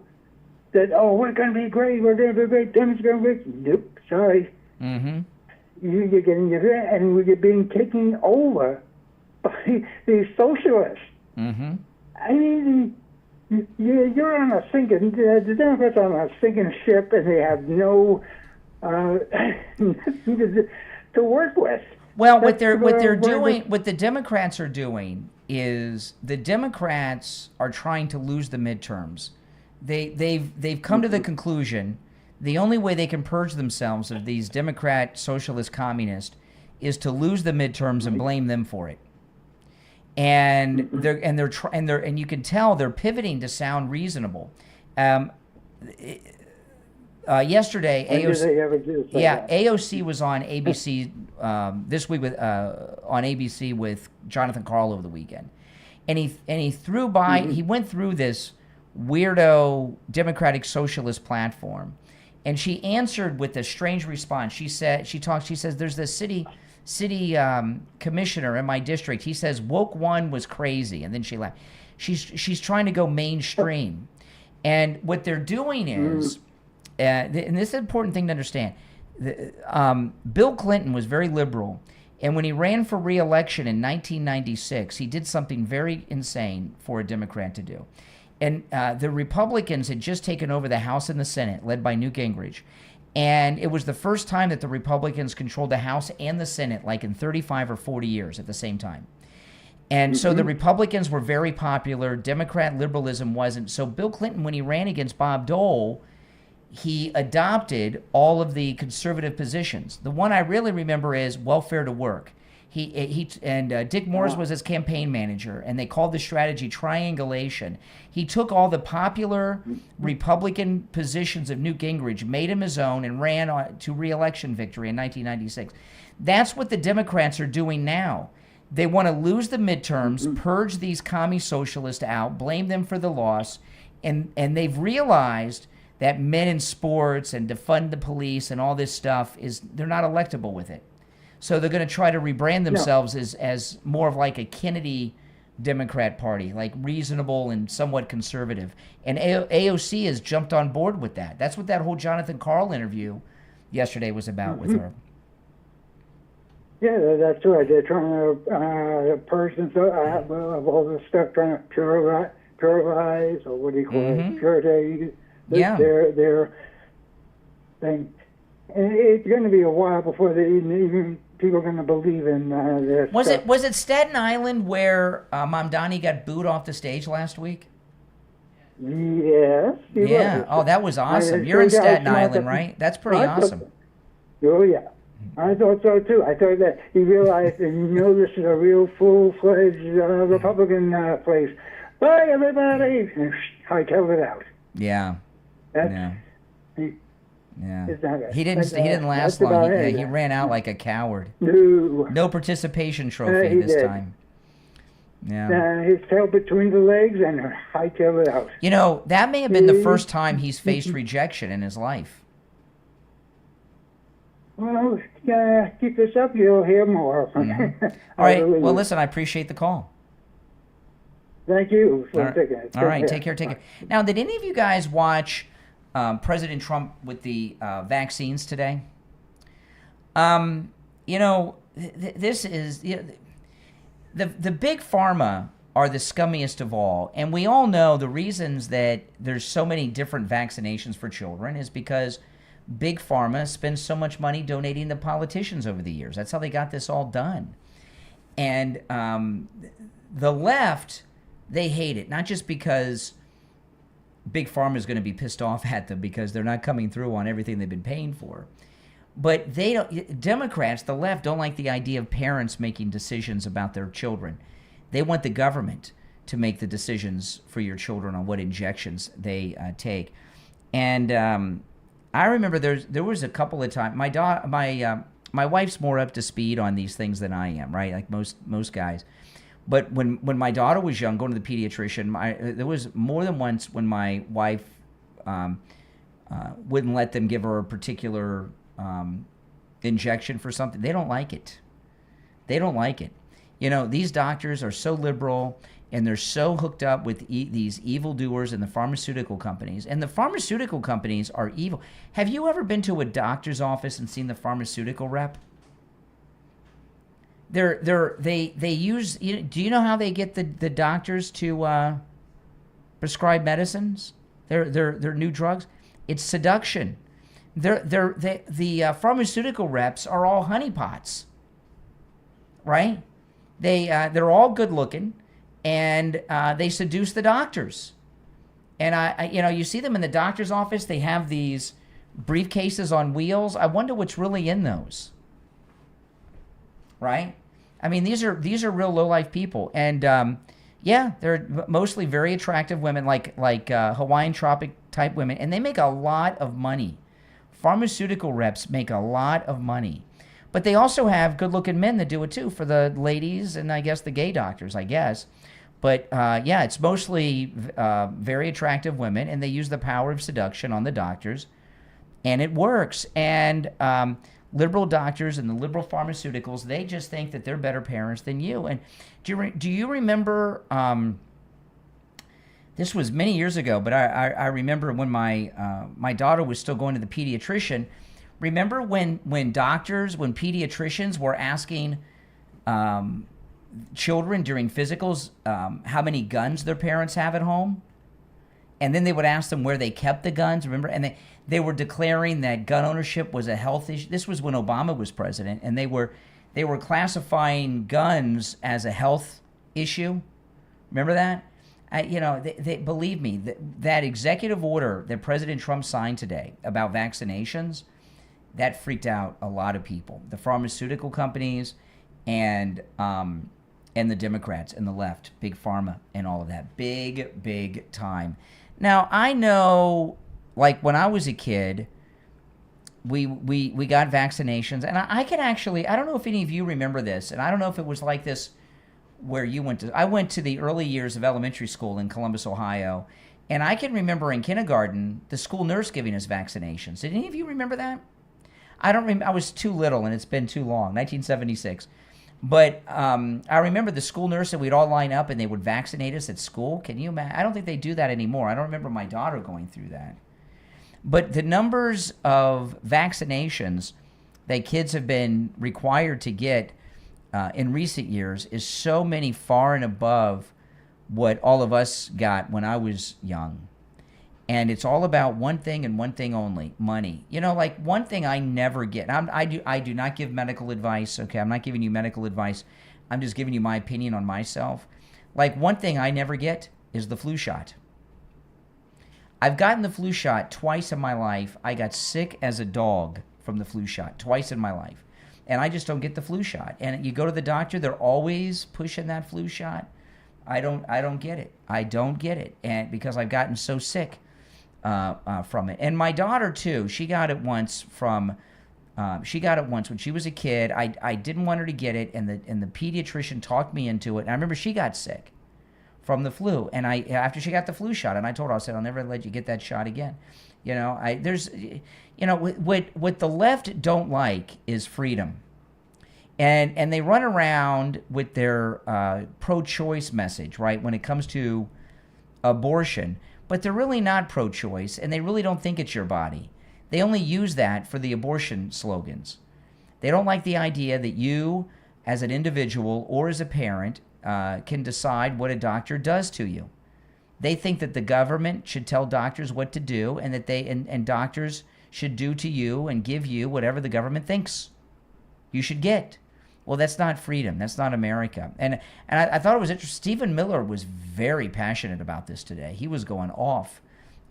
that, we're going to be great, we're going to be great, Democrats going to be great. Nope, sorry. Mm-hmm. You're getting and we're being taken over by these socialists. Mm-hmm. I mean, you're on a sinking, the Democrats are on a sinking ship, and they have no nothing to work with. Well, what the Democrats are doing is the Democrats are trying to lose the midterms. They've come to the conclusion the only way they can purge themselves of these Democrat, socialist, communists is to lose the midterms and blame them for it. And you can tell they're pivoting to sound reasonable. Yesterday, AOC was on ABC this week on ABC with Jonathan Karl over the weekend, and he threw by. Mm-hmm. He went through this weirdo Democratic Socialist platform, and she answered with a strange response. She says there's this city commissioner in my district. He says woke one was crazy, and then she laughed. She's trying to go mainstream, and what they're doing is. And this is an important thing to understand. Bill Clinton was very liberal, and when he ran for re-election in 1996, he did something very insane for a Democrat to do. And the Republicans had just taken over the House and the Senate, led by Newt Gingrich. And it was the first time that the Republicans controlled the House and the Senate, like in 35 or 40 years at the same time. And so the Republicans were very popular. Democrat liberalism wasn't. So Bill Clinton, when he ran against Bob Dole, he adopted all of the conservative positions. The one I really remember is welfare to work. Dick Morris was his campaign manager, and they called the strategy triangulation. He took all the popular Republican positions of Newt Gingrich, made him his own, and ran to re-election victory in 1996. That's what the Democrats are doing now. They want to lose the midterms, purge these commie socialists out, blame them for the loss, and they've realized that men in sports and defund the police and all this stuff they're not electable with it. So they're going to try to rebrand themselves as more of like a Kennedy Democrat Party, like reasonable and somewhat conservative. And AOC has jumped on board with that. That's what that whole Jonathan Karl interview yesterday was about with her. Yeah, that's right. They're trying to purge themselves of all this stuff, trying to purize, or what do you call it? Purity. Their thing. And it's going to be a while before even people are going to believe in this. Was it Staten Island where Mamdani got booed off the stage last week? Yes. Yeah. Oh, that was awesome. You're in Staten Island, right? That's pretty awesome. Oh, yeah. I thought so, too. I thought that he realized, and this is a real full-fledged Republican place. Bye, everybody! And hightailed it out. Yeah. Yeah. He didn't last long. He ran out like a coward. No participation trophy this time. Yeah. His tail between the legs and hightailed it out. That may have been the first time he's faced rejection in his life. Well, keep this up, you'll hear more. All right. Well, listen, I appreciate the call. Thank you. All right. Take care. Now, did any of you guys watch President Trump with the vaccines today? This is the big pharma are the scummiest of all, and we all know the reasons that there's so many different vaccinations for children is because big pharma spends so much money donating to politicians over the years. That's how they got this all done. And the left, they hate it, not just because big pharma is going to be pissed off at them because they're not coming through on everything they've been paying for. But Democrats, the left, don't like the idea of parents making decisions about their children. They want the government to make the decisions for your children on what injections they take. And I remember there was a couple of times my wife's more up to speed on these things than I am, right? Like most guys. But when my daughter was young, going to the pediatrician, there was more than once when my wife wouldn't let them give her a particular injection for something. They don't like it. These doctors are so liberal, and they're so hooked up with these evildoers in the pharmaceutical companies. And the pharmaceutical companies are evil. Have you ever been to a doctor's office and seen the pharmaceutical rep? They use. Do you know how they get the doctors to prescribe medicines? Their new drugs. It's seduction. The pharmaceutical reps are all honeypots, right? They're all good looking, and they seduce the doctors. And you see them in the doctor's office. They have these briefcases on wheels. I wonder what's really in those. Right? I mean, these are real low-life people, and they're mostly very attractive women, like Hawaiian Tropic type women, and they make a lot of money. Pharmaceutical reps make a lot of money, but they also have good-looking men that do it too for the ladies and I guess the gay doctors, I guess. But it's mostly very attractive women, and they use the power of seduction on the doctors, and it works. And liberal doctors and the liberal pharmaceuticals, they just think that they're better parents than you. And do you remember, this was many years ago, but I remember when my daughter was still going to the pediatrician. Remember when pediatricians were asking children during physicals how many guns their parents have at home? And then they would ask them where they kept the guns, remember? And they were declaring that gun ownership was a health issue. This was when Obama was president, and they were classifying guns as a health issue. Remember that? Believe me, that executive order that President Trump signed today about vaccinations, that freaked out a lot of people. The pharmaceutical companies and the Democrats and the left, big pharma and all of that, big time. Now, I know, like when I was a kid, we got vaccinations, and I can actually, I don't know if any of you remember this, and I don't know if it was like this where you went to. I went to the early years of elementary school in Columbus, Ohio, And I can remember in kindergarten, the school nurse giving us vaccinations. Did any of you remember that? I don't remember. I was too little, and it's been too long, 1976. But I remember the school nurse, and we'd all line up, and they would vaccinate us at school. Can you imagine? I don't think they do that anymore. I don't remember my daughter going through that. But the numbers of vaccinations that kids have been required to get in recent years is so many far and above what all of us got when I was young. And it's all about one thing and one thing only, money. You know, like one thing I never get, I do not give medical advice, okay? I'm not giving you medical advice. I'm just giving you my opinion on myself. Like one thing I never get is the flu shot. I've gotten the flu shot twice in my life. I got sick as a dog from the flu shot twice in my life. And I just don't get the flu shot. And you go to the doctor, they're always pushing that flu shot. I don't get it. I don't get it. And because I've gotten so sick from it. And my daughter too, she got it once when she was a kid. I didn't want her to get it, and the pediatrician talked me into it. And I remember she got sick from the flu, and after she got the flu shot, and I told her, I said, I'll never let you get that shot again. You know, what the left don't like is freedom. And they run around with their pro-choice message, right, when it comes to abortion. But they're really not pro-choice, and they really don't think it's your body. They only use that for the abortion slogans. They don't like the idea that you, as an individual or as a parent, can decide what a doctor does to you. They think that the government should tell doctors what to do, and that and doctors should do to you and give you whatever the government thinks you should get. Well, that's not freedom. That's not America. And I thought it was interesting. Stephen Miller was very passionate about this today. He was going off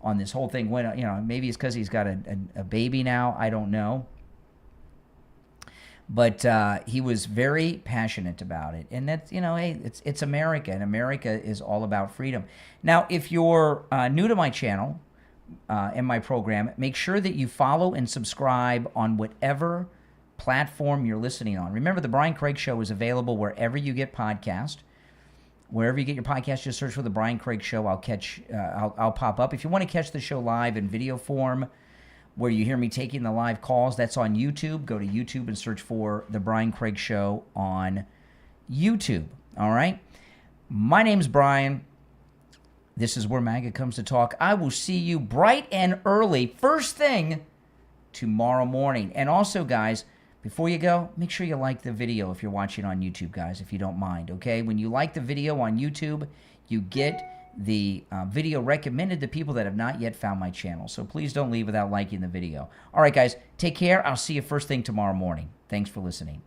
on this whole thing. When, you know, maybe it's because he's got a baby now. I don't know. But he was very passionate about it. And that's, you know, hey, it's America. And America is all about freedom. Now, if you're new to my channel and my program, make sure that you follow and subscribe on whatever platform you're listening on. Remember, the Brian Craig Show is available wherever you get podcasts. Wherever you get your podcast, just search for the Brian Craig Show. I'll pop up. If you want to catch the show live in video form, where you hear me taking the live calls, that's on YouTube. Go to YouTube and search for the Brian Craig Show on YouTube. All right. My name's Brian. This is where MAGA comes to talk. I will see you bright and early, first thing tomorrow morning. And also, guys, before you go, make sure you like the video if you're watching on YouTube, guys, if you don't mind, okay? When you like the video on YouTube, you get the video recommended to people that have not yet found my channel. So please don't leave without liking the video. All right, guys, take care. I'll see you first thing tomorrow morning. Thanks for listening.